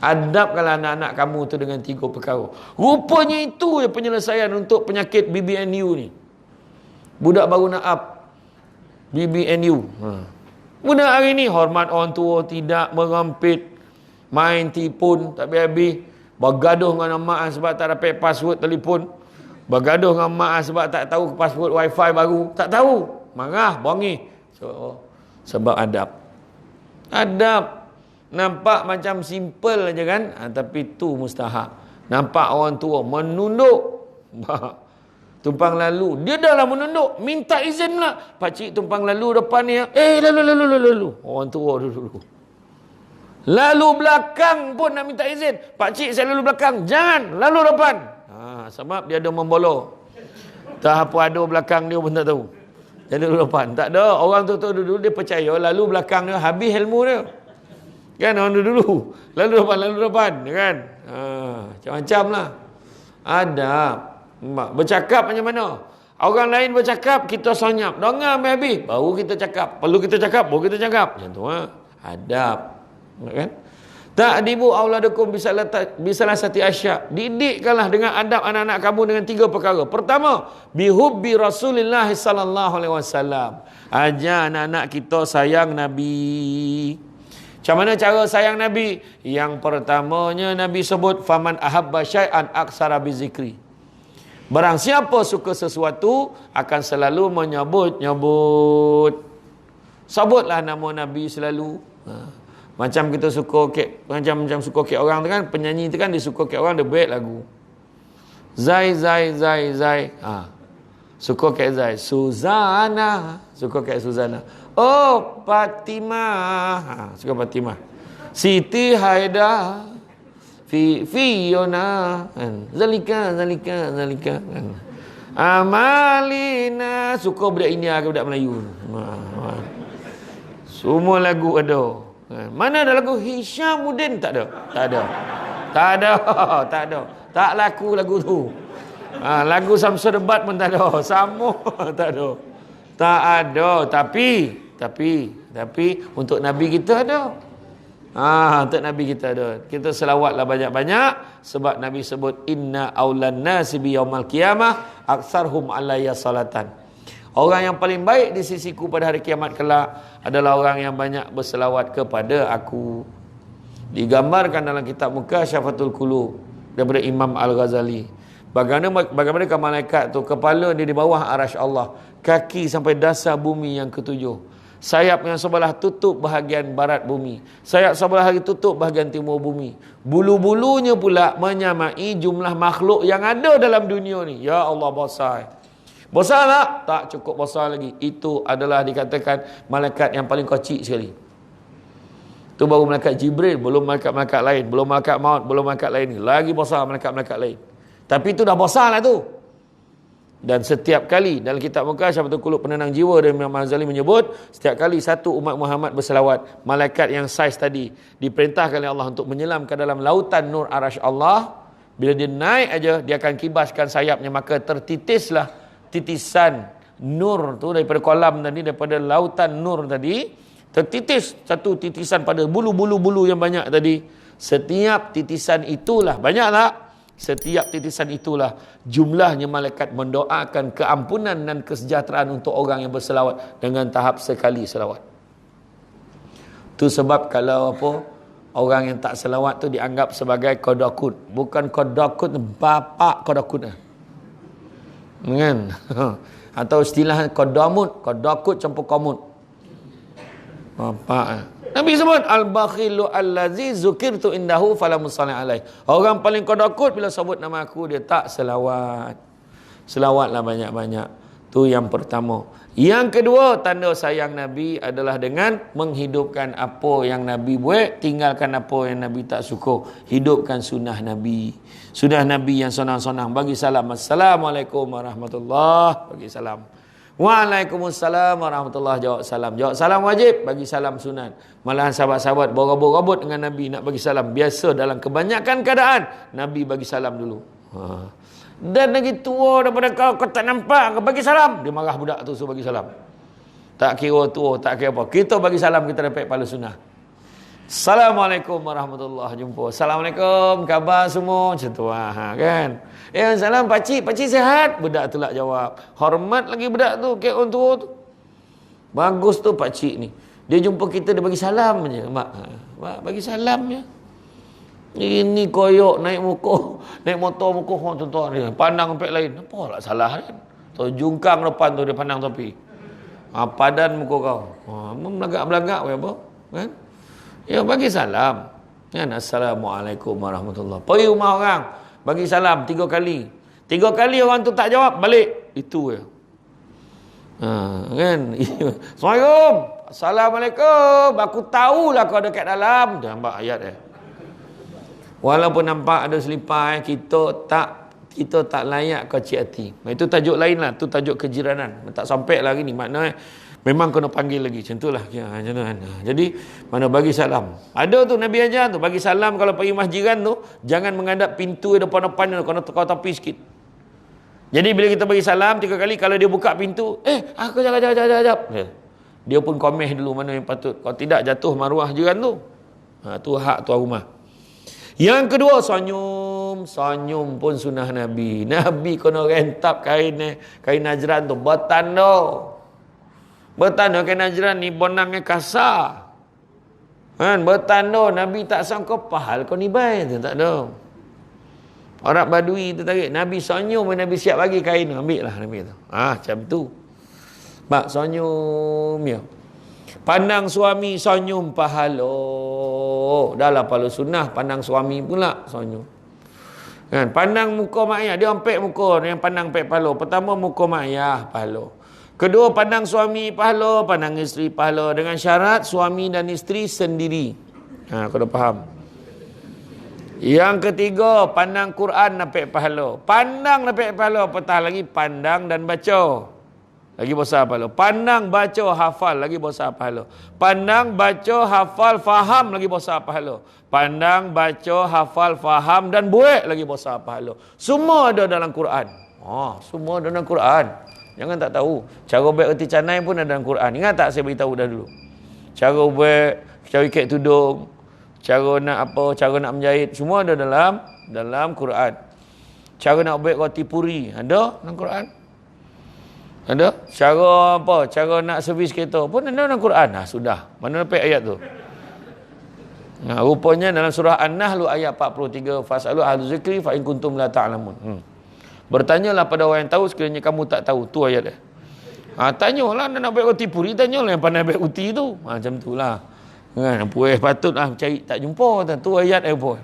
Adabkanlah anak-anak kamu tu dengan 3 perkara. Rupanya itu je penyelesaian untuk penyakit BBNU ni. Budak baru nak up BBNU. Budak hari ni hormat orang tua, tidak merampit, main tipun tak habis-habis, bergaduh dengan mak sebab tak dapat password telefon, bergaduh dengan mak sebab tak tahu password wifi baru, tak tahu, marah, bongih. Sebab adab nampak macam simple aja kan, tapi tu mustahak. Nampak orang tua menunduk, tumpang lalu, dia dah lah menunduk, minta izin pula. Pakcik tumpang lalu depan ni, lalu. Orang tua dulu. Lalu belakang pun nak minta izin. Pakcik saya lalu belakang, jangan, lalu depan. Sebab dia ada membolor. Tak apa ada belakang dia pun tak tahu. Dia lalu depan. Tak ada, orang tu dulu dia percaya lalu belakang dia habis ilmu dia. Kan orang dulu. Lalu depan kan. Macam-macam lah. Adab. Bercakap macam mana? Orang lain bercakap, kita senyap. Dengar habis, baru kita cakap. Perlu kita cakap, baru kita cakap. Macam tu adab. Kan? Ta'dibu auladukum bisalasati asya'. Didikkanlah dengan adab anak-anak kamu dengan 3 perkara. Pertama, bihubbi Rasulillah sallallahu alaihi wasallam. Ajar anak-anak kita sayang Nabi. Macam mana cara sayang Nabi? Yang pertamanya Nabi sebut faman ahabba syai'an aksara bizikri. Barang siapa suka sesuatu akan selalu menyebut. Sebutlah nama Nabi selalu. Macam kita suka kek, macam suka kek orang tu kan, penyanyi tu kan dia suka kek orang, dia baik lagu. Zai. Suka kek Zai. Suzana. Suka kek Suzana. Oh, Fatimah. Suka Fatimah. Siti Haida. Fiona. Zalika. Amalina. Suka budak India ke budak Melayu. Semua lagu ada. Mana ada lagu Hishamuddin? Tak ada. Tak laku lagu tu. Lagu Samsul Debat pun tak ada. Sama tak ada. Tak ada. Tapi untuk Nabi kita ada. Untuk Nabi kita ada. Kita selawatlah banyak-banyak sebab Nabi sebut inna aulan nasi bi yaumal qiyamah aktsarhum alayya salatan. Orang yang paling baik di sisiku pada hari kiamat kelak adalah orang yang banyak berselawat kepada aku. Digambarkan dalam kitab Mukasyafatul Qulub daripada Imam Al-Ghazali. Bagaimana malaikat tu, kepala dia di bawah arasy Allah, kaki sampai dasar bumi yang ketujuh. Sayap yang sebelah tutup bahagian barat bumi, sayap sebelah lagi tutup bahagian timur bumi. Bulu-bulunya pula menyamai jumlah makhluk yang ada dalam dunia ni. Ya Allah, besar. Besar tak? Tak cukup besar lagi. Itu adalah dikatakan malaikat yang paling kecil sekali. Itu baru malaikat Jibril, belum malaikat-malaikat lain, belum malaikat maut, belum malaikat lain. Lagi besar malaikat-malaikat lain. Tapi itu dah besar lah tu. Dan setiap kali dalam kitab Mukasyafatul Qulub penenang jiwa dan Imam Al-Ghazali menyebut, setiap kali satu umat Muhammad berselawat, malaikat yang saiz tadi diperintahkan oleh Allah untuk menyelam ke dalam lautan nur arasy Allah. Bila dia naik aja, dia akan kibaskan sayapnya, maka tertitislah titisan nur tu daripada kolam tadi, daripada lautan nur tadi, tertitis satu titisan pada bulu-bulu yang banyak tadi. Setiap titisan itulah, banyak tak? Setiap titisan itulah jumlahnya malaikat mendoakan keampunan dan kesejahteraan untuk orang yang berselawat dengan tahap sekali selawat. Tu sebab kalau orang yang tak selawat tu dianggap sebagai kodokut. Bukan kodokut, bapak kodokut kan? Atau istilah kodamut, kodokut campur komut. Bapak Nabi sebut al-bakhilu allazi zukirtu indahu fala musalli alaih. Orang paling kodokut bila sebut nama aku dia tak selawat. Selawatlah banyak-banyak. Tu Tu yang pertama. Yang kedua, tanda sayang Nabi adalah dengan menghidupkan apa yang Nabi buat, tinggalkan apa yang Nabi tak suka. Hidupkan sunnah Nabi. Sunnah Nabi yang sonang-sonang. Bagi salam. Assalamualaikum warahmatullahi. Bagi salam. Waalaikumsalam warahmatullahi. Jawab salam. Jawab salam wajib, bagi salam sunat. Malahan sahabat-sahabat berabut-rabut dengan Nabi nak bagi salam. Biasa dalam kebanyakan keadaan Nabi bagi salam dulu. Dan lagi tua daripada kau tak nampak, kau bagi salam. Dia marah budak tu suruh bagi salam. Tak kira tua, tak kira apa. Kita bagi salam, kita dapat pahala sunnah. Assalamualaikum warahmatullahi. Jumpa. Assalamualaikum, khabar semua. Macam tu kan. Salam pakcik, pakcik sihat? Budak tu lah jawab. Hormat lagi budak tu, on tua tu. Bagus tu pakcik ni. Dia jumpa kita, dia bagi salam je. Mak bagi salam je. Ini koyok naik muka, naik motor muka orang tuan-tuan dia. Pandang sampai lain. Apa lah salah kan? Tu jungkang depan tu dia pandang topi. Padan muka kau. Melagak-belagak apa? Kan? Ya bagi salam. Kan? Assalamualaikum warahmatullahi. Pergi rumah orang, bagi salam 3 kali. 3 kali orang tu tak jawab, balik. Itu je. Kan? Assalamualaikum. Assalamualaikum. Aku tahulah kau ada kat dalam. Dia nampak ayat Walaupun nampak ada selipar, kita tak layak kecil hati. Itu tajuk lain lah. Itu tajuk kejiranan. Tak sampai lagi ni. Maknanya memang kena panggil lagi. Macam tu lah. Jadi, mana bagi salam. Ada tu Nabi ajar tu. Bagi salam kalau pergi masjidan tu, jangan menghadap pintu depan-depan tu. Kau tepi sikit. Jadi bila kita bagi salam 3 kali, kalau dia buka pintu, aku jap. Dia pun komeh dulu mana yang patut. Kalau tidak jatuh maruah jiran tu. Tu hak tuan rumah. Yang kedua, Sanyum pun sunnah Nabi. Nabi kena rentap kain najran tu. Bertanda kain najran ni bonangnya kasar. Kan? Bertanda Nabi tak sangka pahal kau ni baik tu. Tak ada. Orang Badui tu tarik. Nabi sanyum, Nabi siap bagi kain. Ambil lah Nabi tu. Macam tu. Mak sanyum ya. Pandang suami sanyum pahala. Dah lah pahala sunnah. Pandang suami pula sanyum. Kan? Pandang muka mak ayah. Dia ampek muka. Yang pandang ampek pahala. Pertama muka mak ayah pahala. Kedua pandang suami pahala. Pandang isteri pahala. Dengan syarat suami dan isteri sendiri. Kau dah faham. Yang ketiga pandang Quran dapat pahala. Pandang dapat pahala. Apatah lagi pandang dan baca. Lagi besar pahala. Pandang, baca, hafal, lagi besar pahala. Pandang, baca, hafal, faham, lagi besar pahala. Pandang, baca, hafal, faham dan buat, lagi besar pahala. Semua ada dalam Quran. Semua ada dalam Quran. Jangan tak tahu. Cara buat reti canai pun ada dalam Quran. Ingat tak saya beritahu dah dulu? Cara buat, cara ikat tudung, cara nak apa, cara nak menjahit, semua ada dalam Quran. Cara nak buat roti puri, ada dalam Quran. Ada? Cara apa? Cara nak servis kereta pun ada dalam Quran. Sudah. Mana dapat ayat tu? Rupanya dalam surah An-Nahl ayat 43. Fas'alu ahlu zikri fa in kuntum la ta'lamun. Bertanyalah pada orang yang tahu sekiranya kamu tak tahu. Tu ayat dia. Tanyalah nak buat roti puri, tanyalah yang pandai buat roti tu. Macam tu lah. Kan? Puas patut cari tak jumpa. Tu ayat apa?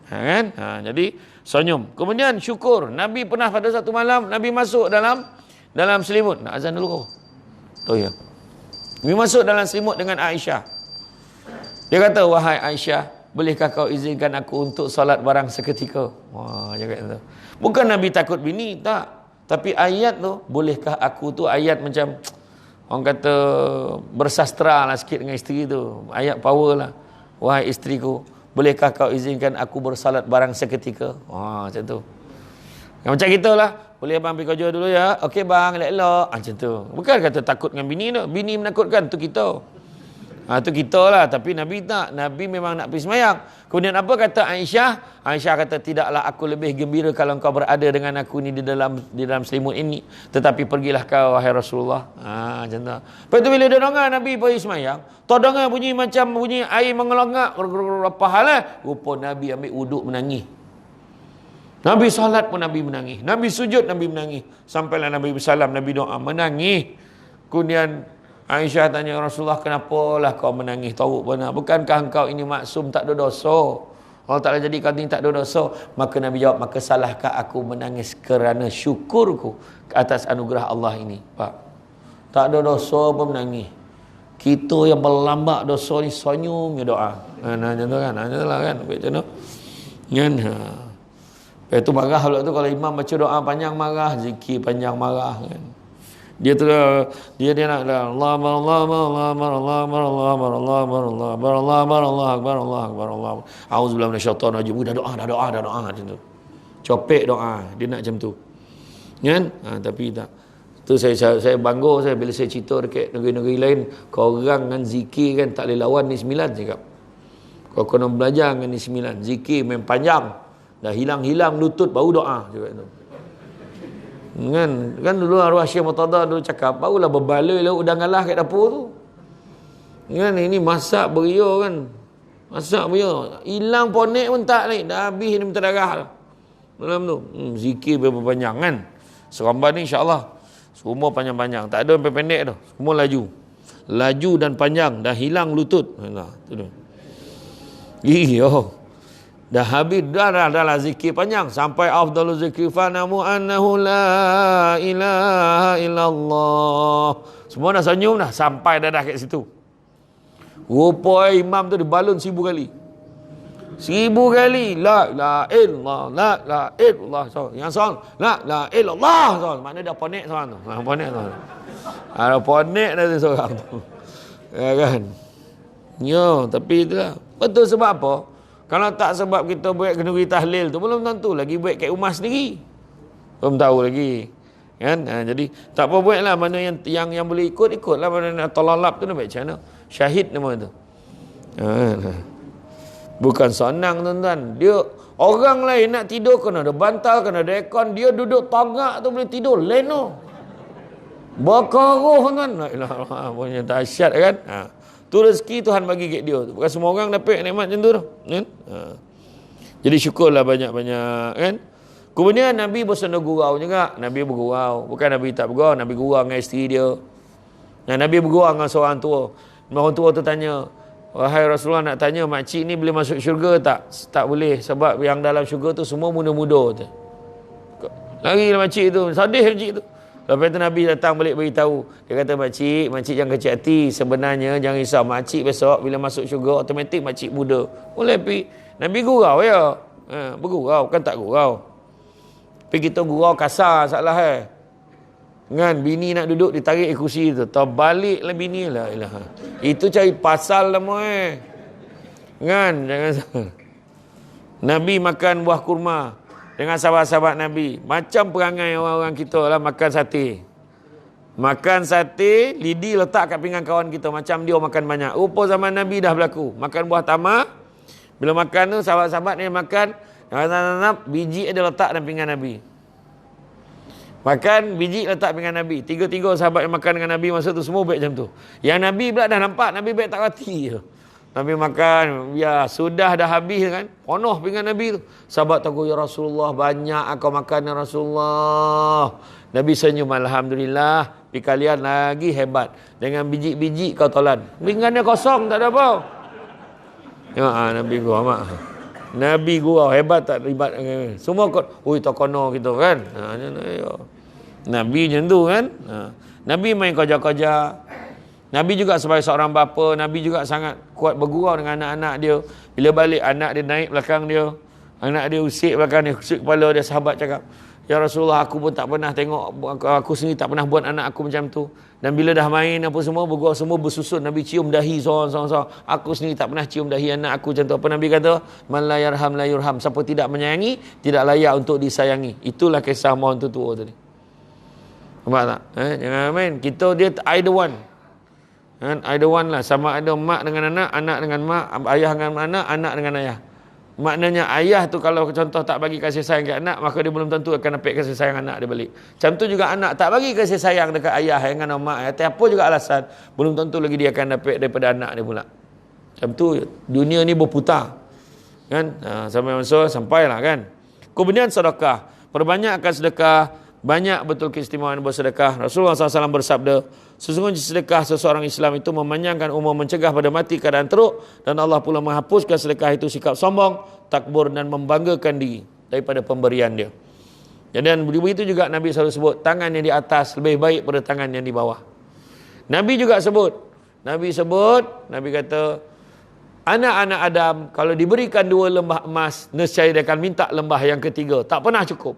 Kan? Jadi senyum. Kemudian syukur. Nabi pernah pada satu malam Nabi masuk dalam selimut. Nak azan dulu kau. Tu ya. Nabi masuk dalam selimut dengan Aisyah. Dia kata, wahai Aisyah, bolehkah kau izinkan aku untuk solat barang seketika? Dia kata. Bukan Nabi takut bini, tak. Tapi ayat tu, bolehkah aku tu ayat macam orang kata bersastra lah sikit dengan isteri tu. Ayat power lah. Wahai isteriku, bolehkah kau izinkan aku bersalat barang seketika? Macam tu. Macam kita lah. Boleh abang pergi kerja dulu ya? Okey bang, elok-elok. Macam tu. Bukan kata takut dengan bini tu. Bini menakutkan, tu kita. Tu kita lah. Tapi Nabi tak. Nabi memang nak pergi semayang. Kemudian apa kata Aisyah? Aisyah kata, tidaklah aku lebih gembira kalau kau berada dengan aku ni di dalam selimut ini. Tetapi pergilah kau, wahai Rasulullah. Macam tu. Lepas tu bila dia dengar Nabi pergi semayang, tu dengar bunyi macam bunyi air mengelongak. Apa hal lah? Rupa Nabi ambil wuduk menangis. Nabi salat pun Nabi menangis. Nabi sujud Nabi menangis. Sampailah Nabi bersalam, Nabi doa menangis. Kemudian Aisyah tanya Rasulullah, kenapalah kau menangis? Tahu benar. Bukankah engkau ini maksum tak ada dosa? Allah Ta'ala jadikan ni tak ada dosa. Maka Nabi jawab, maka salahkah aku menangis kerana syukurku atas anugerah Allah ini? Pak, tak ada dosa pun menangis. Kita yang berlambak dosa ni senyum ya doa. Nanya tu kan, nanya lah kan. Macam tu. Kan? Lepas tu marah pula tu kalau imam baca doa panjang marah, zikir panjang marah kan. Dia tu dia nak Allah Allah Allah Allah Allah Allah auzubillahi minasyaitonir rajim. Dah doa macam tu. Copek doa, dia nak macam tu. Kan? Tapi tak. Tu saya bangga saya bila saya cerita dekat negeri-negeri lain, kau orang dengan zikir kan tak boleh lawan ni 9 cakap. Kau kena belajar dengan ni 9. Zikir main panjang. Dah hilang-hilang lutut baru doa cakap tu. Kan dulu arwah Syekh Murtada dulu cakap, barulah berbaloi lah udang galah kat dapur tu. Kan ini masak beria kan. Masak beria. Hilang ponek pun tak lagi. Dah habis ni minta darah dah. Dalam tu. Zikir berapa panjang kan. Seramban ni insya-Allah semua panjang-panjang. Tak ada sampai pendek dah. Semua laju. Laju dan panjang. Dah hilang lutut. Nah, tu dia. Iyo. Dah habis dah lah zikir panjang sampai afdalul zikri fa namu annahu la ilaha illallah. Semua dah senyum dah sampai dah kat situ. Rupa imam tu dibalun 1000 kali. 1000 kali la ilaha illallah. So, yang soal la illallah. So, makna dah ponek soal tu. Ponek tu. Ada ponek dah tu seorang tu. Ya kan? Yo, tapi itulah. Betul sebab apa? Kalau tak sebab kita buat kenduri tahlil tu, belum tentu lagi buat kat rumah sendiri. Belum tahu lagi. Kan? Jadi, tak apa buat lah. Mana yang boleh ikutlah. Mana nak tolalap tu nak buat macam mana. Syahid nama tu. Bukan senang tuan-tuan. Dia, orang lain nak tidur kena ada bantal, kena ada aircon. Dia duduk tagak tu boleh tidur. Leno. Bakaruh tuan-tuan. Punya dahsyat kan. Tu rezeki Tuhan bagi kat dia. Bukan semua orang dapat nikmat macam tu dah. Kan? Jadi syukurlah banyak-banyak kan. Kemudian Nabi bersenda gurau juga. Nabi bergurau. Bukan Nabi tak bergurau. Nabi gurau dengan isteri dia. Nabi bergurau dengan seorang tua. Orang tua tu tanya, wahai Rasulullah, nak tanya makcik ni boleh masuk syurga tak? Tak boleh. Sebab yang dalam syurga tu semua muda-muda tu. Larilah makcik tu. Sedih makcik tu. Lepas tu Nabi datang balik beritahu. Dia kata, makcik jangan kecil hati. Sebenarnya jangan risau. Makcik besok bila masuk syurga, automatik makcik muda. Boleh pergi. Nabi gurau ya. Bergurau, kan tak gurau. Tapi kita gurau kasar salah Kan, bini nak duduk ditarik kursi tu. Terbaliklah bini lah. Itu cari pasal lama Kan, jangan Nabi makan buah kurma dengan sahabat-sahabat Nabi. Macam perangai orang-orang kita lah makan sate. Makan sate, lidi letak kat pinggan kawan kita. Macam dia makan banyak. Rupa zaman Nabi dah berlaku. Makan buah tamak. Bila makan tu, sahabat-sahabat ni makan. Biji ada letak dalam pinggan Nabi. Makan, biji letak pinggan Nabi. Tiga-tiga sahabat yang makan dengan Nabi masa tu semua baik macam tu. Yang Nabi pula dah nampak. Nabi baik tak rati je. Nabi makan, ya sudah dah habis kan. Penuh pinggan Nabi tu. Sahabat tahu, ya Rasulullah, banyak aku makan ya Rasulullah. Nabi senyum, alhamdulillah. Tapi kalian lagi hebat. Dengan biji-biji kau tolan. Pinggannya kosong, tak ada apa. Nabi gua mak. Nabi gua hebat tak hebat. Semua kau, tak kono gitu kan. Nabi macam tu kan. Nabi main kerja-kerja. Nabi juga sebagai seorang bapa, Nabi juga sangat kuat bergurau dengan anak-anak dia. Bila balik, anak dia naik belakang dia. Anak dia usik belakang dia, usik kepala dia. Sahabat cakap, ya Rasulullah, aku pun tak pernah tengok, aku sendiri tak pernah buat anak aku macam tu. Dan bila dah main apa semua, bergurau semua bersusun. Nabi cium dahi seorang-seorang. Aku sendiri tak pernah cium dahi anak aku macam tu. Apa Nabi kata? Man la yarham la yurham. Siapa tidak menyayangi, tidak layak untuk disayangi. Itulah kisah mohon tu tua tadi. Nampak tak? Jangan main. Kita, dia either one. Either one lah. Sama ada mak dengan anak, anak dengan mak, ayah dengan anak, anak dengan ayah. Maknanya ayah tu kalau contoh tak bagi kasih sayang ke anak, maka dia belum tentu akan dapat kasih sayang anak dia balik. Macam tu juga anak tak bagi kasih sayang dekat ayah dengan mak, apa juga alasan, belum tentu lagi dia akan dapat daripada anak dia pula. Macam tu dunia ni berputar. Kan? Sampai masa sampailah kan. Kemudian sedekah. Perbanyakkan sedekah, banyak betul keistimewaan bersedekah. Rasulullah SAW bersabda, sesungguhnya sedekah seseorang Islam itu memanjangkan umur, mencegah pada mati keadaan teruk, dan Allah pula menghapuskan sedekah itu sikap sombong, takbur dan membanggakan diri daripada pemberian dia. Dan begitu juga Nabi selalu sebut, tangan yang di atas lebih baik pada tangan yang di bawah. Nabi juga sebut, Nabi kata, anak-anak Adam kalau diberikan 2 lembah emas, nescaya dia akan minta lembah yang ketiga. Tak pernah cukup.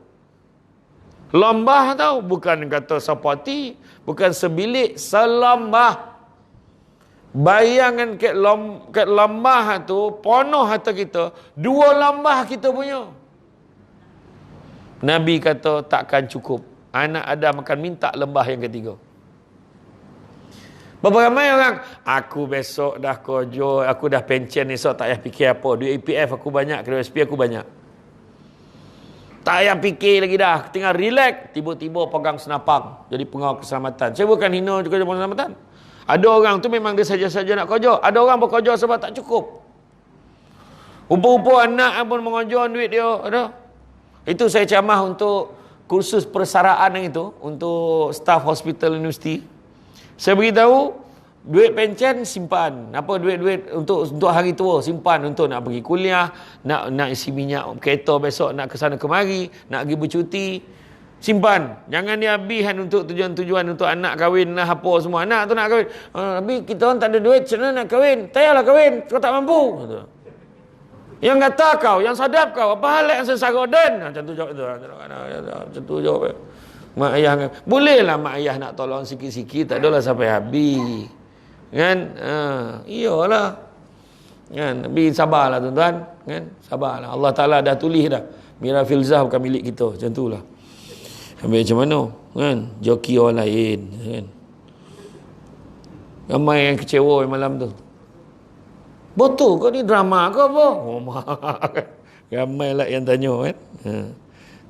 Lembah tau, bukan kata sepati, bukan sebilik, selembah. Bayangkan ket lembah tu, penuh harta kita, 2 lembah kita punya. Nabi kata takkan cukup. Anak Adam akan minta lembah yang ketiga. Berapa ramai orang, aku besok dah kerja, aku dah pencen esok, tak payah fikir apa. Duit EPF aku banyak, kredit SP aku banyak. Tak payah fikir lagi dah, tinggal relax. Tiba-tiba pegang senapang, jadi pengawal keselamatan. Saya bukan hina juga pengawal keselamatan. Ada orang tu memang dia saja-saja nak kerja. Ada orang bekerja sebab tak cukup. Rupa-rupa anak pun mengajar duit dia. Ada. Itu saya ceramah untuk kursus persaraan itu, untuk staf hospital universiti. Saya beritahu, duit pencen simpan. Apa duit-duit untuk hari tua simpan untuk nak pergi kuliah, nak isi minyak kereta besok, nak ke sana kemari, nak pergi bercuti. Simpan. Jangan dihabiskan untuk tujuan-tujuan untuk anak kahwin lah apa semua. Anak tu nak kahwin. Tapi kita orang tak ada duit, macam mana nak kahwin? Tak payahlah kahwin, kau tak mampu. Yang kata kau, yang sadap kau, apa hal yang sesara dan? Macam tu jawab tu. Macam tu jawab. Mak ayah, bolehlah mak ayah nak tolong sikit-sikit, tak adalah sampai habis. Kan? Iyalah. Kan? Tapi sabarlah tuan-tuan, kan? Sabarlah. Allah Taala dah tulis dah. Mira Filzah bukan milik kita, macam itulah. Habis macam mana? Kan? Joki orang lain, kan? Ramai yang kecewa malam tu. Betul kau ni drama ke apa? Oh, ramai lah yang tanya, kan?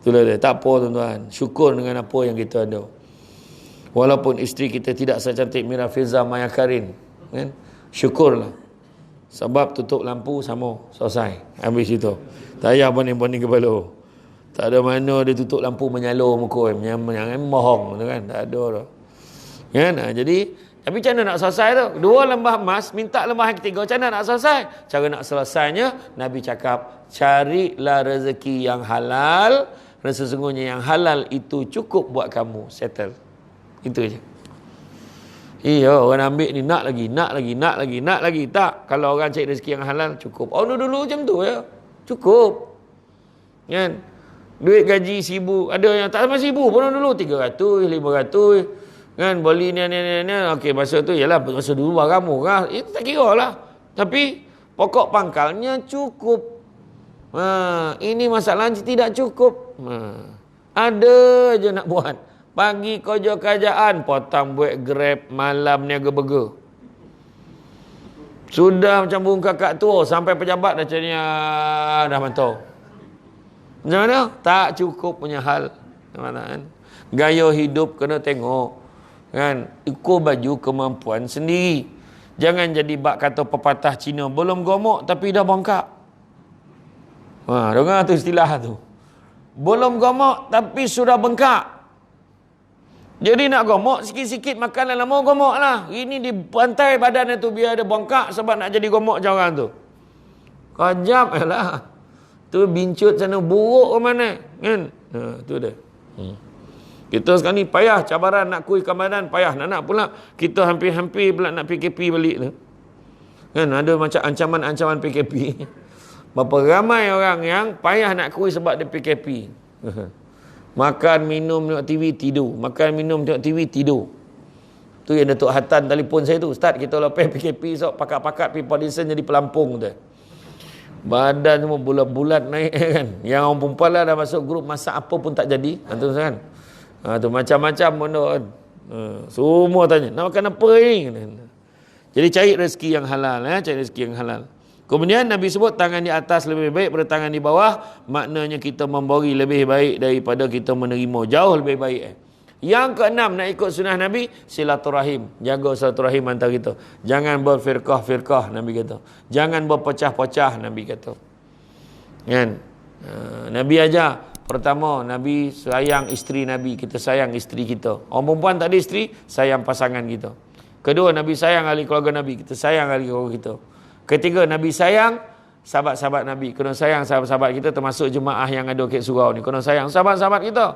Itulah dia. Tak apa tuan-tuan. Syukur dengan apa yang kita ada. Walaupun isteri kita tidak secantik Mira Filzah Maya Karin, kan? Syukurlah. Sebab tutup lampu sama, selesai. Habis itu. Tak payah boning-boning kepala. Tak ada mana dia tutup lampu menyala muka. Jangan bohong, kan? Tak ada dah. Kan? Jadi, tapi macam mana nak selesai tu? 2 lembah emas, minta lembah yang ketiga. Macam mana nak selesai? Cara nak selesainya, Nabi cakap, carilah rezeki yang halal. Dan sesungguhnya yang halal itu cukup buat kamu. Settle. Itu je. Iya, orang ambil ni nak lagi. Tak. Kalau orang cari rezeki yang halal, cukup. Oh, dulu macam tu ya. Cukup. Kan? Duit gaji 1,000. Ada yang tak sama 1,000 pun dulu. 300, 500. Kan? Beli ni. Okey, masa tu ialah masa dulu barang murah. Itu tak kira lah. Tapi pokok pangkalnya cukup. Ini masalahnya tidak cukup. Ada je nak buat. Pagi kerja kerajaan, petang buat Grab, malam niaga burger. Sudah macam burung kakak tua, sampai pejabat dah macam ni, dah mantau. Macam mana? Tak cukup punya hal. Kan? Gaya hidup kena tengok. Kan? Ikut baju kemampuan sendiri. Jangan jadi bak kata pepatah Cina, belum gomok tapi dah bongkak. Dengar tu istilah tu. Belum gomok tapi sudah bengkak. Jadi nak gomok sikit-sikit makan lama gomok lah. Ini di pantai badan tu biar ada bongkak sebab nak jadi gomok macam orang tu. Kajap lah. Tu bincut sana buruk ke mana. Kan? Tu dia. Kita sekarang ni payah cabaran nak kuihkan badan. Payah nak pula. Kita hampir-hampir pula nak PKP balik tu. Kan? Ada macam ancaman-ancaman PKP. Berapa ramai orang yang payah nak kuih sebab dia PKP. Makan, minum, tengok TV, tidur. Makan, minum, tengok TV, tidur. Tu yang Datuk Hatan telefon saya tu. Ustaz, kita lepas PKP esok, pakat-pakat pergi Podison jadi pelampung tu. Badan semua bulat-bulat naik kan. Yang orang perempuan lah dah masuk grup masak apa pun tak jadi. Tu kan. Tu macam-macam benda kan. Semua tanya, nak makan apa ni? Jadi cari rezeki yang halal. Cari rezeki yang halal. Kemudian Nabi sebut tangan di atas lebih baik daripada tangan di bawah. Maknanya kita memberi lebih baik daripada kita menerima. Jauh lebih baik. Yang keenam, nak ikut sunnah Nabi, silaturahim. Jaga silaturahim antara kita. Jangan berfirqah-firqah, Nabi kata. Jangan berpecah-pecah, Nabi kata. Kan? Nabi ajar, Pertama, Nabi sayang isteri Nabi, kita sayang isteri kita. Orang perempuan tak ada isteri, sayang pasangan kita. Kedua, Nabi sayang ahli keluarga Nabi, kita sayang ahli keluarga kita. Ketiga, Nabi sayang sahabat-sahabat Nabi. Kena sayang sahabat-sahabat kita, termasuk jemaah yang ada kat surau ni. Kena sayang sahabat-sahabat kita.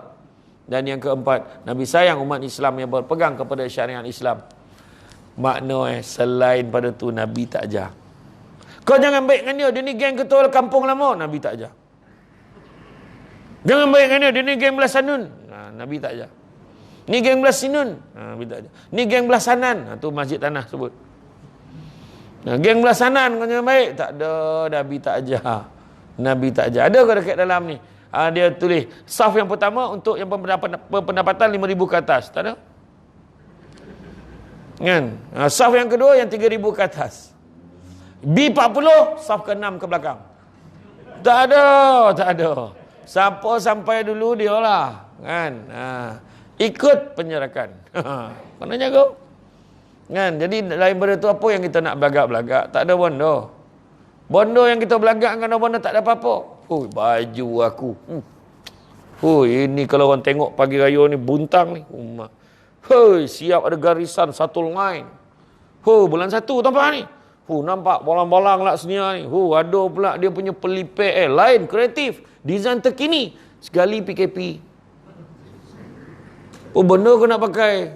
Dan yang keempat, Nabi sayang umat Islam yang berpegang kepada syariat Islam. Makna selain pada tu, Nabi tak ajar. Kau jangan baik dengan dia ni geng ketua kampung lama. Nabi tak ajar. Jangan baik dengan dia ni geng belah sanun. Nabi tak ajar. Ni geng belah sinun. Nabi tak ajar. Ni geng belah sanan. Tu masjid tanah sebut. Geng belah sanan kau jangan baik. Tak ada, Nabi tak ajar. Nabi tak ajar. Ada ke dekat dalam ni? Dia tulis saf yang pertama untuk yang pendapatan 5,000 ke atas. Tak ada? Kan? Saf yang kedua yang 3,000 ke atas. B40 saf ke-6 ke belakang. Tak ada, tak ada. Siapa sampai dulu dia lah, kan? Ikut penyerakan. Mana jaga? Kan? Jadi lain pada tu apa yang kita nak belagak-belagak? Tak ada bondo. Bondo yang kita belagak dengan bondo tak ada apa-apa. Baju aku. Ini kalau orang tengok pagi raya ni buntang ni. Siap ada garisan satu line. Bulan 1 tampak ni. Nampak bolang-bolang lah senia ni. Ada pula dia punya pelipet lain, kreatif, design terkini. Sekali PKP. Benda kau nak pakai.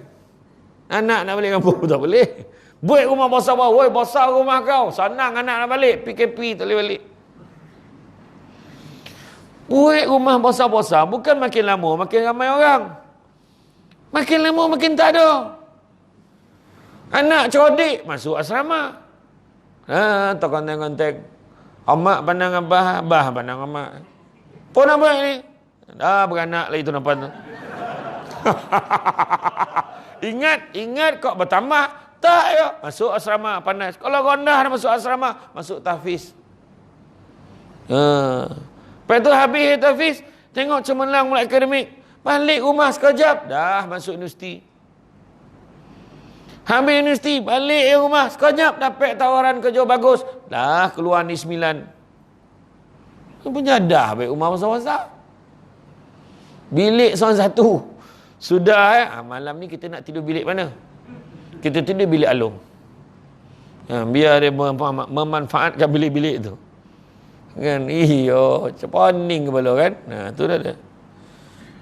Anak nak balik kampung tak boleh. Buat rumah besar bawah. Woi, besar rumah kau. Senang anak nak balik. PKP tak boleh balik. Buat rumah besar-besar. Bukan makin lama makin ramai orang. Makin lama makin tak ada. Anak cerdik masuk asrama. Tak kontek-kontek. Amak pandang abah, abah pandang amak. Apa nak buat ni? Beranak lah itu nampak tu. Ingat kau bertambah. Tak ya. Masuk asrama panas. Kalau rendah dah masuk asrama, masuk tahfiz. Lepas tu habis tahfiz, tengok cemerlang mulai akademik. Balik rumah sekejap, dah masuk universiti. Habis universiti, balik rumah sekejap, dapat tawaran kerja bagus. Dah keluar ni 9. Penjadah balik rumah besar-besar. Bilik seorang satu. Sudah malam ni kita nak tidur bilik mana? Kita tidur bilik Alung. Biar dia memanfaatkan bilik-bilik tu. Kan? Ceponing kepala kan? Tu dah ada.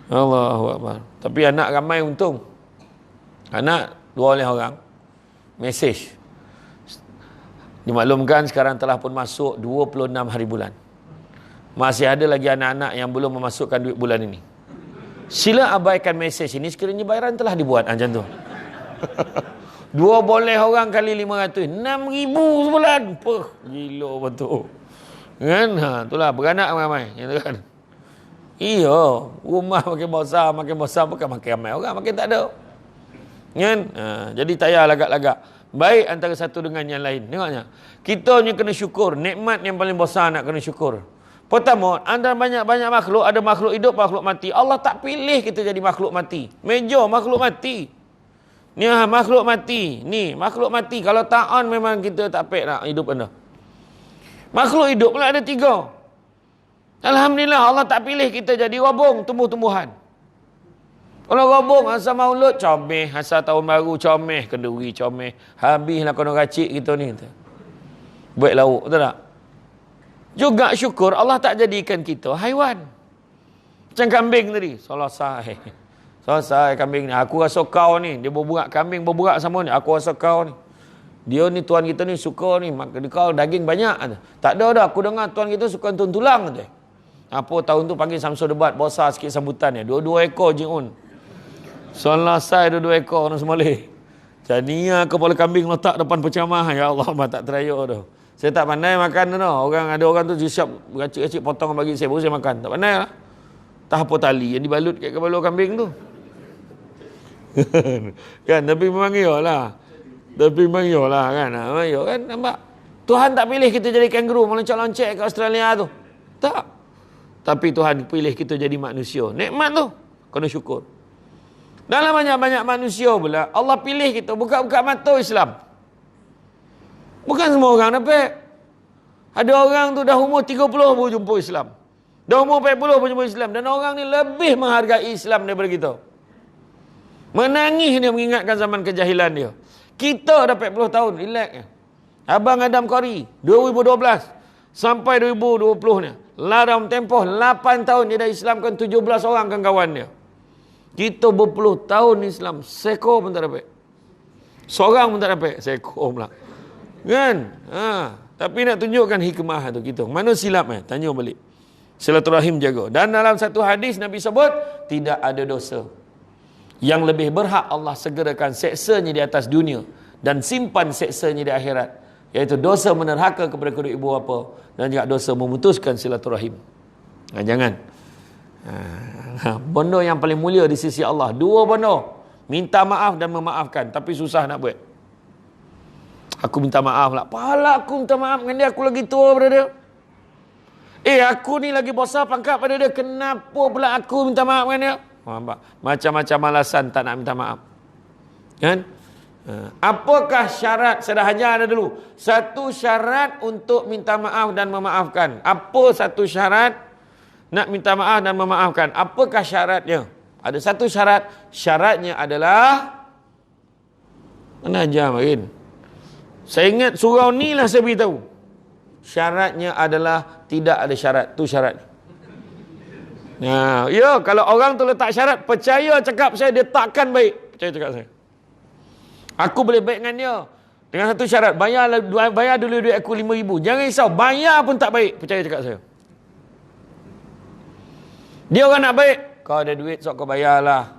Allahu Akbar. Tapi anak ramai untung. Anak 2 oleh orang. Mesej. Dimaklumkan sekarang telah pun masuk 26 hari bulan. Masih ada lagi anak-anak yang belum memasukkan duit bulan ini. Sila abaikan mesej ini sekiranya bayaran telah dibuat. Macam tu. 2 boleh orang kali 500. 6,000 sebulan. Gila betul. Kan? Itulah beranak ramai. Kan? Rumah makin besar, bukan makin ramai orang, makin tak ada. Kan? Jadi tak payah lagak-lagak. Baik antara satu dengan yang lain. Tengoknya. Kita ni kena syukur. Nikmat yang paling besar nak kena syukur. Pertama, antara banyak-banyak makhluk, ada makhluk hidup, makhluk mati. Allah tak pilih kita jadi makhluk mati. Meja makhluk mati. Ni makhluk mati. Ni makhluk mati. Kalau tak on memang kita tak pek nak hidup anda. Makhluk hidup pula ada 3. Alhamdulillah Allah tak pilih kita jadi robong, tumbuh-tumbuhan. Kalau robong asal maulud comel, asal tahun baru comel, kenduri comel. Habislah kono racik kita ni. Buat lauk, betul tak? Juga syukur Allah tak jadikan kita haiwan. Macam kambing tadi, selesai kambing ni. Aku rasa kau ni, dia berburak kambing berburak sama ni. Aku rasa kau ni. Dia ni tuan kita ni suka ni, kau daging banyak. Tak ada dah, aku dengar tuan kita suka tulang tu. Apa tahun tu panggil Samsul Debat, besar sikit sambutannya. 2 ekor jiun. Selesai 2 ekor orang Somalih. Jadinya kepala kambing letak depan pecamah. Ya Allah, tak terayuk tu. Saya tak pandai makan tu. Ada orang tu siap racik-racik potong bagi saya, baru saya makan. Tak pandai lah. Tak apa tali yang dibalut kat kepala kambing tu. Kan, tapi memang iyalah. Kan. Nampak? Tuhan tak pilih kita jadi kangaroo meloncat-loncat kat Australia tu. Tak. Tapi Tuhan pilih kita jadi manusia. Nikmat tu. Kena syukur. Dalam banyak-banyak manusia pula, Allah pilih kita buka-buka mata Islam. Bukan semua orang dapat. Ada orang tu dah umur 30 baru jumpa Islam. Dah umur 40 pun nyebut Islam. Dan orang ni lebih menghargai Islam daripada kita. Menangis dia mengingatkan zaman kejahilan dia. Kita dah 40 tahun, relax. Abang Adam Qori, 2012 sampai 2020 ni. Dalam tempoh 8 tahun dia dah Islamkan 17 orang kawan dia. Kita berpuluh tahun Islam, seekor pun tak dapat. Seorang pun tak dapat, seekor pula. Kan? Tapi nak tunjukkan hikmah tu kita. Mana silap tanya balik. Silaturahim jaga. Dan dalam satu hadis Nabi sebut, tidak ada dosa yang lebih berhak Allah segerakan seksanya di atas dunia dan simpan seksanya di akhirat, iaitu dosa menerhaka kepada kedua ibu bapa dan juga dosa memutuskan silaturahim. Jangan. Benda yang paling mulia di sisi Allah, dua benda, minta maaf dan memaafkan, tapi susah nak buat. Aku minta maaf lah. Pahala aku minta maaf dengan dia, aku lagi tua pada dia. Aku ni lagi besar pangkat pada dia, kenapa pula aku minta maaf dengan dia? Macam-macam alasan tak nak minta maaf. Kan? Apakah syarat? Saya dah ajar dah dulu. Satu syarat untuk minta maaf dan memaafkan. Apa satu syarat nak minta maaf dan memaafkan? Apakah syaratnya? Ada satu syarat. Syaratnya adalah, mana ajar makin? Saya ingat surau ni lah saya beritahu. Syaratnya adalah tidak ada syarat. Tu syarat. Ya, kalau orang tu letak syarat, percaya cakap saya, dia takkan baik. Percaya cakap saya. Aku boleh baik dengan dia dengan satu syarat, bayar dulu duit aku 5,000. Jangan risau, bayar pun tak baik. Percaya cakap saya. Dia orang nak baik, kau ada duit, sok kau bayarlah.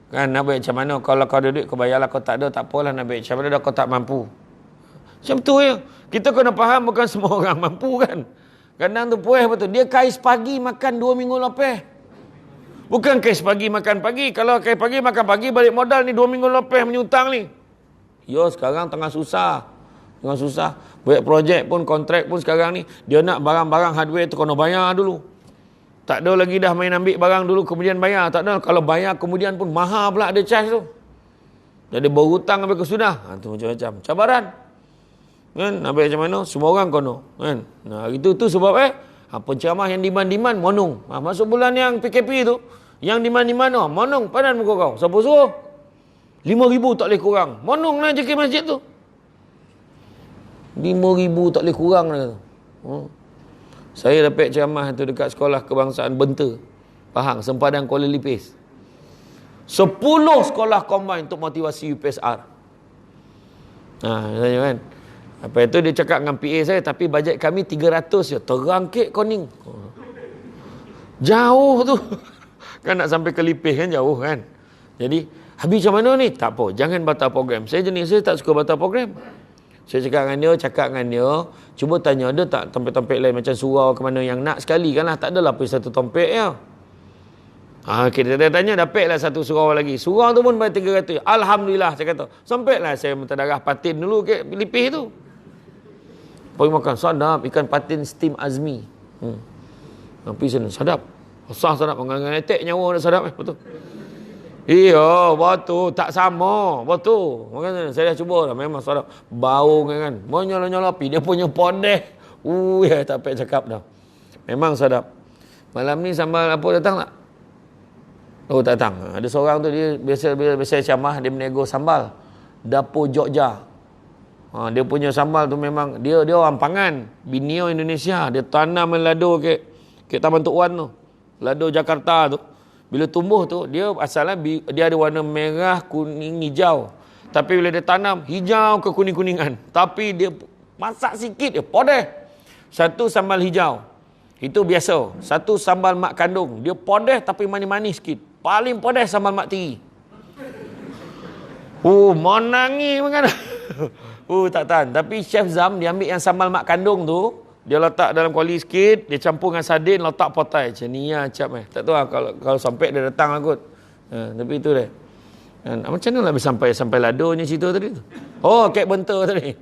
Kan, nak baik macam mana? Kalau kau ada duit, kau bayarlah. Kau tak ada, tak apalah nak baik. Macam mana dah kau tak mampu. Macam tu ya. Kita kena faham bukan semua orang mampu kan. Kadang tu puas betul. Dia kais pagi makan 2 minggu lepas. Bukan kais pagi makan pagi. Kalau kais pagi makan pagi, balik modal ni 2 minggu lepas menyutang ni. Yo, sekarang tengah susah. Tengah susah. Buat projek pun, kontrak pun sekarang ni. Dia nak barang-barang hardware tu kena bayar dulu. Tak ada lagi dah main ambil barang dulu kemudian bayar. Tak ada. Kalau bayar kemudian pun mahal pula ada charge tu. Jadi berhutang sampai ke sudah. Tu macam-macam. Cabaran. Kan, nak baik macam mana? Semua orang kono. Kan? Nah, itu sebab penceramah yang demand monong. Masuk bulan yang PKP tu, yang demand monong padan muka kau. Siapa suruh? 5,000 tak boleh kurang. Monong lah JK masjid tu. 5,000 tak boleh kurang lah. Saya dapat ceramah tu dekat sekolah kebangsaan Benta, Pahang, sempadan Kuala Lipis. 10 sekolah combine untuk motivasi UPSR. Saya kan. Apa itu dia cakap dengan PA saya, tapi bajet kami 300 je. Terangkit koning. Jauh tu. Kan nak sampai ke Lipis kan jauh kan. Jadi, habis macam mana ni? Tak apa, jangan batal program. Saya tak suka batal program. Saya cakap dengan dia, cuba tanya ada tak tompek-tompek lain macam surau ke mana yang nak sekali kan lah. Tak adalah pergi satu tompek ya. Kita tanya, dapatlah satu surau lagi. Surau tu pun bayar 300. Alhamdulillah, saya kata. Sampailah saya minta darah patin dulu ke Lipis tu. Pergi makan, sadap, ikan patin steam Azmi. Pergi sana, sadap. Usah sadap, mengangan etek nyawa dah sadap. Betul. Iya, betul. Tak sama. Betul. Makanya saya dah cuba dah. Memang sadap. Bau kan. Mau nyala-nyala api. Dia punya podeh. Tak payah cakap dah. Memang sadap. Malam ni sambal apa datang tak? Oh, tak datang. Ada seorang tu, dia biasa ceramah, dia menego sambal. Dapur Jogja. Dia punya sambal tu memang, dia orang pangan. Binio Indonesia. Dia tanam lado ke Taman Tok Wan tu. Lado Jakarta tu. Bila tumbuh tu, dia asalnya dia ada warna merah, kuning, hijau. Tapi bila dia tanam, hijau ke kuning-kuningan. Tapi dia masak sikit je, podeh. Satu sambal hijau. Itu biasa. Satu sambal mak kandung. Dia podeh tapi manis-manis sikit. Paling podeh sambal mak tiri. Menangi makan. Tak tahan. Tapi Chef Zam, dia ambil yang sambal mak kandung tu, dia letak dalam kuali sikit, dia campur dengan sardin, letak potai. Macam ni lah, cap Tak tahu lah, kalau sampai dia datang lah kot. Tapi itu dia. Macam mana lah sampai ladonya cerita tadi tu? Kek Benta tadi.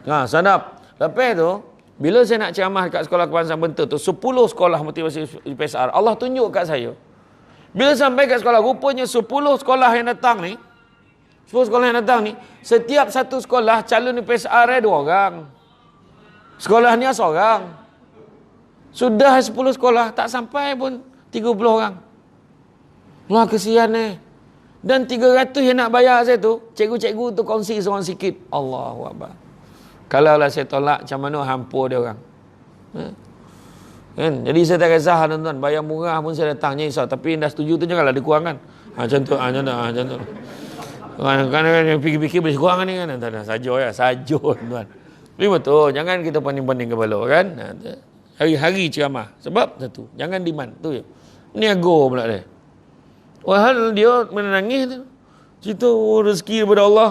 Sadap. Lepas tu, bila saya nak ceramah kat sekolah kebangsaan Benta tu, 10 sekolah motivasi UPSR, Allah tunjuk kat saya. Bila sampai kat sekolah, rupanya 10 sekolah yang datang ni, 10 sekolah yang datang ni, setiap satu sekolah calon UPSR 2 orang. Sekolah ni seorang. Sudah 10 sekolah, tak sampai pun 30 orang. Wah, kesian Dan 300 yang nak bayar saya tu, cikgu-cikgu tu kongsi seorang sikit. Allahu Akbar. Kalaulah saya tolak, macam mana hampur dia orang. Kan? Jadi saya tak kisah tuan-tuan, bayar murah pun saya datang, nyisau. Tapi dah setuju tu janganlah dikurangkan. Macam tu, macam tu. Kan fikir-fikir boleh kurang ni kan. Saja tuan. Tapi betul, jangan kita paning-paning kepala kan. Hari-hari ceramah. Sebab satu, jangan demand tu je. Ni ago pula dia. Walhal dia menangis tu. Cerita rezeki daripada Allah.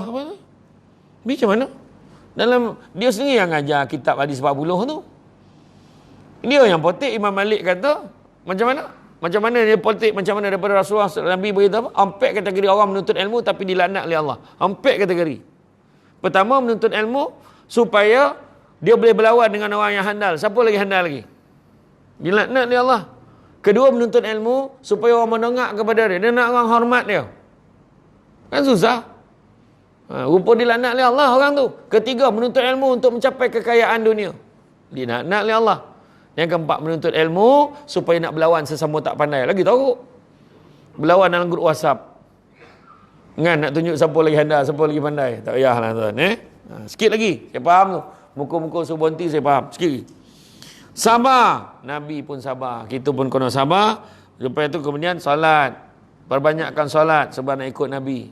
Macam mana? Dalam dia sendiri yang ajar kitab hadis 40 tu. Dia yang potik. Imam Malik kata, macam mana? Macam mana dia politik, macam mana daripada Rasulullah Nabi beritahu apa? Empat kategori orang menuntut ilmu tapi dilaknat oleh Allah. Empat kategori. Pertama, menuntut ilmu supaya dia boleh berlawan dengan orang yang handal. Siapa lagi handal lagi? Dilaknat oleh Allah. Kedua, menuntut ilmu supaya orang menengak kepada dia. Dia nak orang hormat dia. Kan susah. Rupa dilaknat oleh Allah orang tu. Ketiga, menuntut ilmu untuk mencapai kekayaan dunia. Dilaknat oleh Allah. Yang keempat, menuntut ilmu supaya nak berlawan sesama tak pandai. Lagi tahu. Berlawan dalam grup WhatsApp. Kan nak tunjuk siapa lagi handal, siapa lagi pandai. Tak payahlah tuan. Sikit lagi. Saya faham tu. Muka-muka suruh berhenti saya faham. Sikit lagi. Sabar. Nabi pun sabar. Kita pun kena sabar. Lepas itu kemudian solat. Perbanyakkan solat sebab nak ikut Nabi.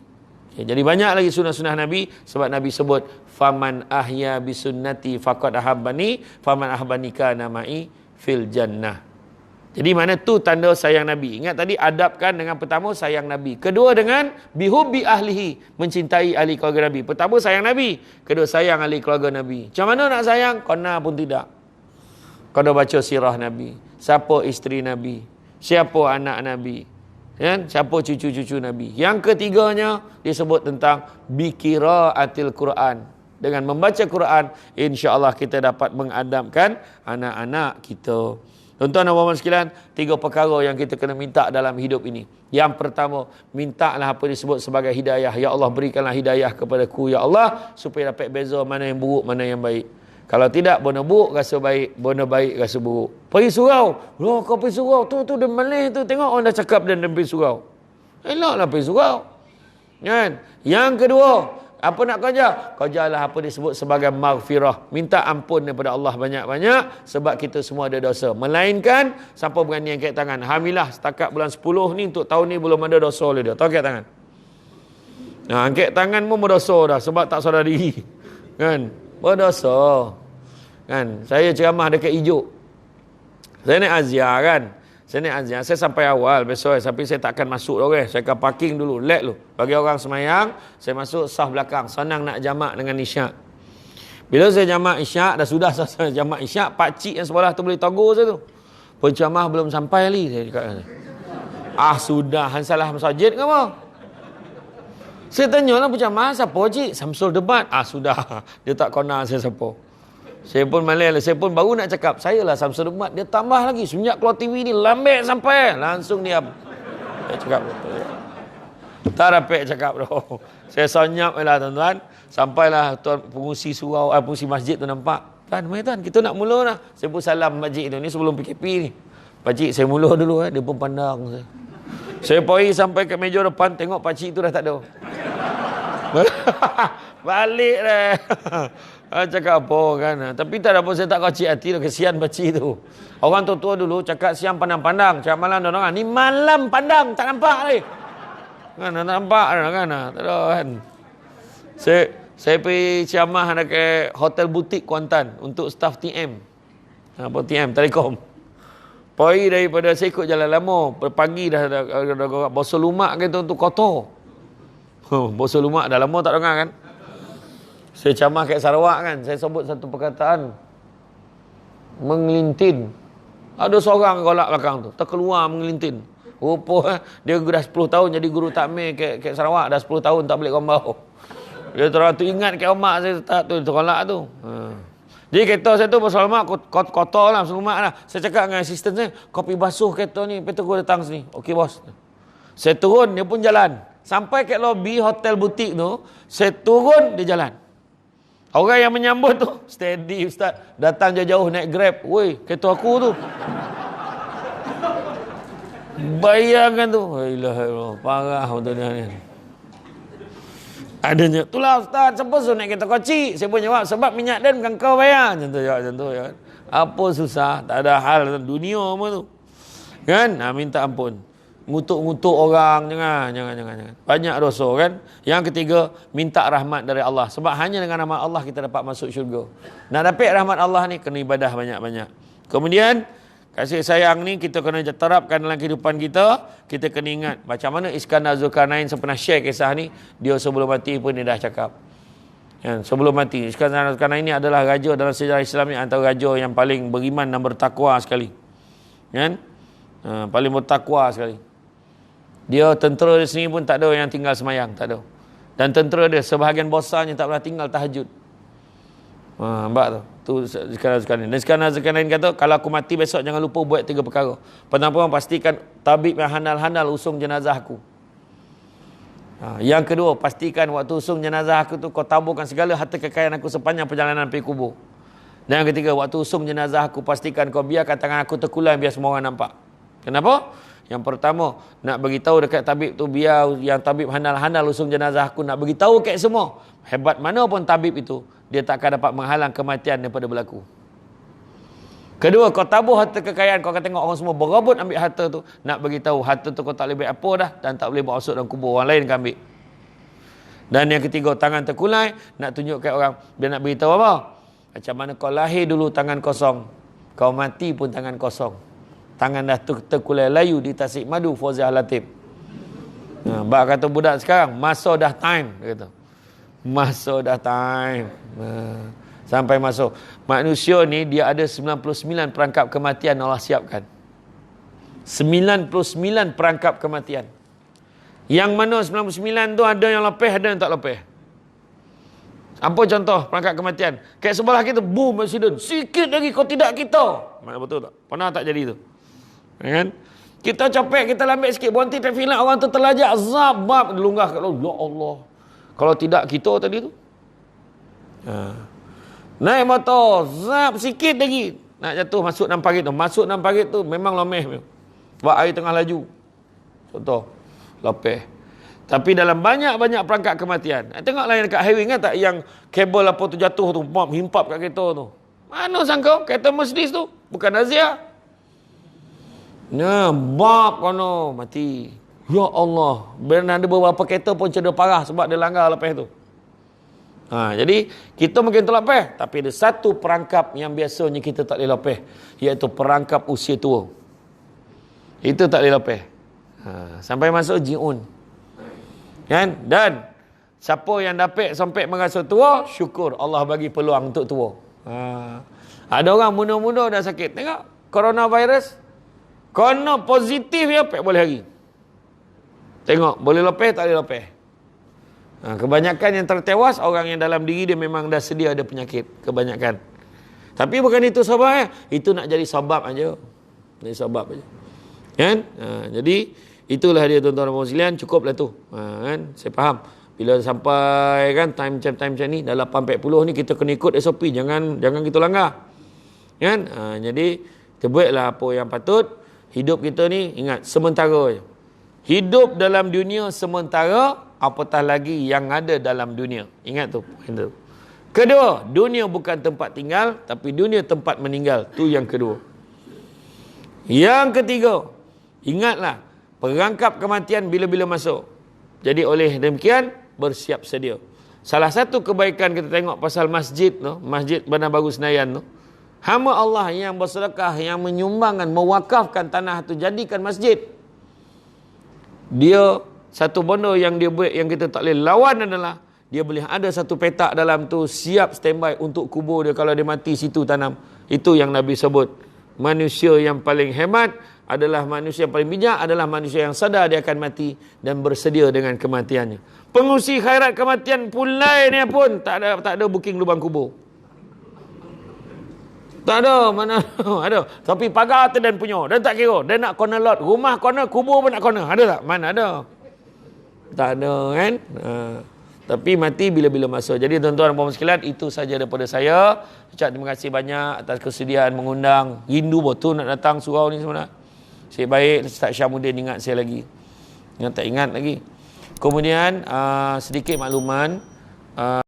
Jadi banyak lagi sunnah-sunnah Nabi sebab Nabi sebut faman ahya bisunnati faqad ahabbani faman ahabbani kana ma'i fil jannah. Jadi mana tu tanda sayang Nabi. Ingat tadi adabkan dengan pertama sayang Nabi. Kedua dengan bihubbi ahlihi, mencintai ahli keluarga Nabi. Pertama sayang Nabi, kedua sayang ahli keluarga Nabi. Macam mana nak sayang? Qana pun tidak. Kau dah baca sirah Nabi. Siapa isteri Nabi? Siapa anak Nabi? Kan? Siapa cucu-cucu Nabi? Yang ketiganya disebut tentang biqiraatil Quran. Dengan membaca Quran, insya-Allah kita dapat mengadabkan anak-anak kita. Tuan-tuan dan puan-puan sekalian, 3 perkara yang kita kena minta dalam hidup ini. Yang pertama, mintalah apa disebut sebagai hidayah. Ya Allah, berikanlah hidayah kepadaku ya Allah supaya dapat beza mana yang buruk, mana yang baik. Kalau tidak, bona buruk rasa baik, bona baik rasa buruk. Pergi surau. Loh, kau pergi surau. Tu dia melih tu. Tengok orang dah cakap dan pergi surau. Eloklah pergi surau. Kan? Yang kedua, apa nak kerja? Kerjalah apa disebut sebagai maghfirah. Minta ampun daripada Allah banyak-banyak sebab kita semua ada dosa. Melainkan, siapa berani angkat tangan? Alhamdulillah, setakat bulan 10 ni untuk tahun ni belum ada dosa oleh dia. Tahu angkat tangan? Nah, angkat tangan pun berdosa dah sebab tak sadar diri. Kan? Berdosa. Kan? Saya ceramah dekat Ijuk. Saya naik Aziar kan. Saya sampai awal besok tapi saya takkan masuk dah okay? Saya akan parking dulu, let dulu. Bagi orang semayang, saya masuk saf belakang. Senang nak jamak dengan isyak. Bila saya jamak isyak, dah sudah saya jamak isyak, pak cik yang sebelah tu boleh tegur saya tu. Penceramah belum sampai lagi saya cakap. Sudah, hansalah masjid ke apa? Saya tanyalah penceramah siapa cik? Samsul Debat. Sudah. Dia tak kena saya siapa. Saya pun malai, saya pun baru nak cakap, saya lah Samsul Debat. Dia tambah lagi, semenjak keluar TV ni lambat sampai. Langsung diam. Saya cakap, tak dapat cakap dah. Saya sonyap lah tuan-tuan. Sampailah tuan pengusi surau, pengusi masjid tu nampak. Tuan, mari tuan, kita nak mula dah. Saya pun salam masjid tu ni sebelum PKP ni. Pakcik, saya mula dulu. Dia pun pandang saya. Saya pergi sampai ke meja depan, tengok pakcik tu dah tak ada. Balik dah. Cakap apa kan. Tapi tak ada apa, saya tak kacik hati dah. Kesian pakcik tu. Orang tua-tua dulu cakap siang pandang-pandang. Cakap malam orang. Ni malam pandang. Tak nampak ni. Kan, tak nampak kan. Tak ada kan. Saya pergi ceramah dekat hotel butik Kuantan untuk staf TM. Apa TM? Telekom. Pergi daripada saya ikut jalan lama. Pagi dah bosol lumak gitu untuk kotor. Bosol lumak dah lama tak dengar kan. Saya ceramah kat Sarawak kan. Saya sebut satu perkataan. Mengelintin. Ada seorang golak belakang tu. Terkeluar mengelintin. Rupa dia dah 10 tahun jadi guru takmir kat Sarawak. Dah 10 tahun tak balik Gombau. Dia terlalu ingat kat omak saya tak tu. Terkolak tu. Jadi kereta saya tu pasal mak kotor lah, selumak lah. Saya cakap dengan asisten saya, kopi basuh kereta ni, lepas tu aku datang sini. Okey bos. Saya turun, dia pun jalan. Sampai ke lobi hotel butik tu, saya turun, dia jalan. Orang yang menyambut tu, steady ustaz. Datang jauh-jauh naik Grab. Woi, kereta aku tu. Bayangkan tu. Alhamdulillah, parah betul ni. Adanya, itulah ustaz, siapa suruh naik kereta kocik? Saya pun jawab, sebab minyak dan bukan kau bayar. Macam tu jawab. Apa susah? Tak ada hal dunia apa tu. Kan? Minta ampun. Ngutuk-ngutuk orang, jangan. Banyak dosa kan? Yang ketiga, minta rahmat dari Allah. Sebab hanya dengan rahmat Allah kita dapat masuk syurga. Nak dapat rahmat Allah ni, kena ibadah banyak-banyak. Kemudian, kasih sayang ni kita kena terapkan dalam kehidupan kita. Kita kena ingat macam mana Iskandar Zulkarnain, saya pernah share kisah ni. Dia sebelum mati pun dia dah cakap. Kan? Sebelum mati, Iskandar Zulkarnain ini adalah raja dalam sejarah Islam ni, antara raja yang paling beriman dan bertakwa sekali. Kan? Paling bertakwa sekali. Dia tentera di sini pun tak ada yang tinggal semayang, tak ada. Dan tentera dia sebahagian besarnya tak pernah tinggal tahajud. Nampak tu? Tu Iskandar Zulkarnain. Dan Iskandar Zulkarnain kata, kalau aku mati besok jangan lupa buat 3 perkara. Pertama, pastikan tabib yang handal-handal usung jenazah aku. Yang kedua, pastikan waktu usung jenazah aku tu kau taburkan segala harta kekayaan aku sepanjang perjalanan pergi kubur. Dan yang ketiga, waktu usung jenazah aku, pastikan kau biarkan tangan aku terkulai biar semua orang nampak. Kenapa? Yang pertama, nak beritahu dekat tabib tu, biar yang tabib handal-handal usung jenazah aku, nak beritahu kat semua, hebat mana pun tabib itu, dia tak akan dapat menghalang kematian daripada berlaku. Kedua, kau tabur harta kekayaan, kau akan tengok orang semua berebut ambil harta tu, nak beritahu harta tu kau tak boleh buat apa dah, dan tak boleh bawa masuk dalam kubur, orang lain akan ambil. Dan yang ketiga, tangan terkulai, nak tunjuk kat orang, dia nak beritahu apa? Macam mana kau lahir dulu tangan kosong, kau mati pun tangan kosong. Tangan dah terkulai layu di tasik madu Fauziah Latif. Bak kata budak sekarang, masa dah time, dia kata. Masa dah time. Sampai masuk. Manusia ni dia ada 99 perangkap kematian Allah siapkan. 99 perangkap kematian. Yang mana 99 tu ada yang lepeh, ada yang tak lepeh. Apa contoh perangkap kematian? Kayak sebelah kita, boom, accident. Sikit lagi kau tidak kita. Mana betul tak? Pernah tak jadi tu? Kan? Kita capek, kita lambat sikit, berhenti traffic light, orang tu terlajak, zap, bab, dilunggah kat lalu. Ya Allah. Kalau tidak kita tadi tu. Naik motor, zap, sikit lagi. Nak jatuh, masuk 6 parit tu. Masuk 6 parit tu memang lomeh. Sebab air tengah laju. Contoh, lepeh. Tapi dalam banyak-banyak perangkap kematian. Tengoklah yang dekat highway kan tak, yang kabel apa tu jatuh tu, himpap kat kereta tu. Mana sangka kereta Mercedes tu? Bukan Azia. Bab kono mati. Ya Allah. Benar ada beberapa kereta pun cedera parah sebab dia langgar lepas tu. Jadi kita mungkin terlepas, tapi ada satu perangkap yang biasanya kita tak boleh lepas, iaitu perangkap usia tua. Itu tak boleh lepas. Sampai masuk jiun. Kan? Dan siapa yang dapat sampai merasa tua, syukur Allah bagi peluang untuk tua. Ada orang muda-muda dah sakit. Tengok coronavirus. Kena positif ya, boleh lagi. Tengok, boleh lepas, tak boleh lepas. Kebanyakan yang tertewas, orang yang dalam diri dia memang dah sedia ada penyakit. Kebanyakan. Tapi bukan itu sebab. Itu nak jadi sebab aja. Jadi sebab aja. Kan? Jadi, itulah dia tuan-tuan dan puan sekalian. Cukuplah tu. Kan? Saya faham. Bila sampai kan time macam ni, dah 8.40 ni, kita kena ikut SOP. Jangan kita langgar. Kan? Jadi, kita buatlah apa yang patut. Hidup kita ni, ingat, sementara je. Hidup dalam dunia sementara, apatah lagi yang ada dalam dunia. Ingat tu. Kedua, dunia bukan tempat tinggal, tapi dunia tempat meninggal. Tu yang kedua. Yang ketiga, ingatlah, perangkap kematian bila-bila masuk. Jadi oleh demikian, bersiap sedia. Salah satu kebaikan kita tengok pasal masjid tu, Masjid Bandar Baru Senayan tu, hamba Allah yang bersedekah, yang menyumbangkan, mewakafkan tanah tu, jadikan masjid. Dia, satu benda yang dia buat, yang kita tak boleh lawan adalah, dia boleh ada satu petak dalam tu, siap standby untuk kubur dia kalau dia mati situ tanam. Itu yang Nabi sebut. Manusia yang paling hebat adalah manusia yang paling bijak, adalah manusia yang sadar dia akan mati dan bersedia dengan kematiannya. Pengusi khairat kematian pulai ni pun tak ada booking lubang kubur. Tak ada, mana ada. Tapi pagar tu dan punya. Dan tak kira. Dan nak corner lot. Rumah corner, kubur pun nak corner. Ada tak? Mana ada? Tak ada kan? Tapi mati bila-bila masa. Jadi tuan-tuan dan puan sekalian, itu saja daripada saya. Ucap terima kasih banyak atas kesediaan mengundang. Rindu betul nak datang surau ni sebenarnya. Saya baik Ustaz Syamuddin ingat saya lagi. Yang tak ingat lagi. Kemudian sedikit makluman.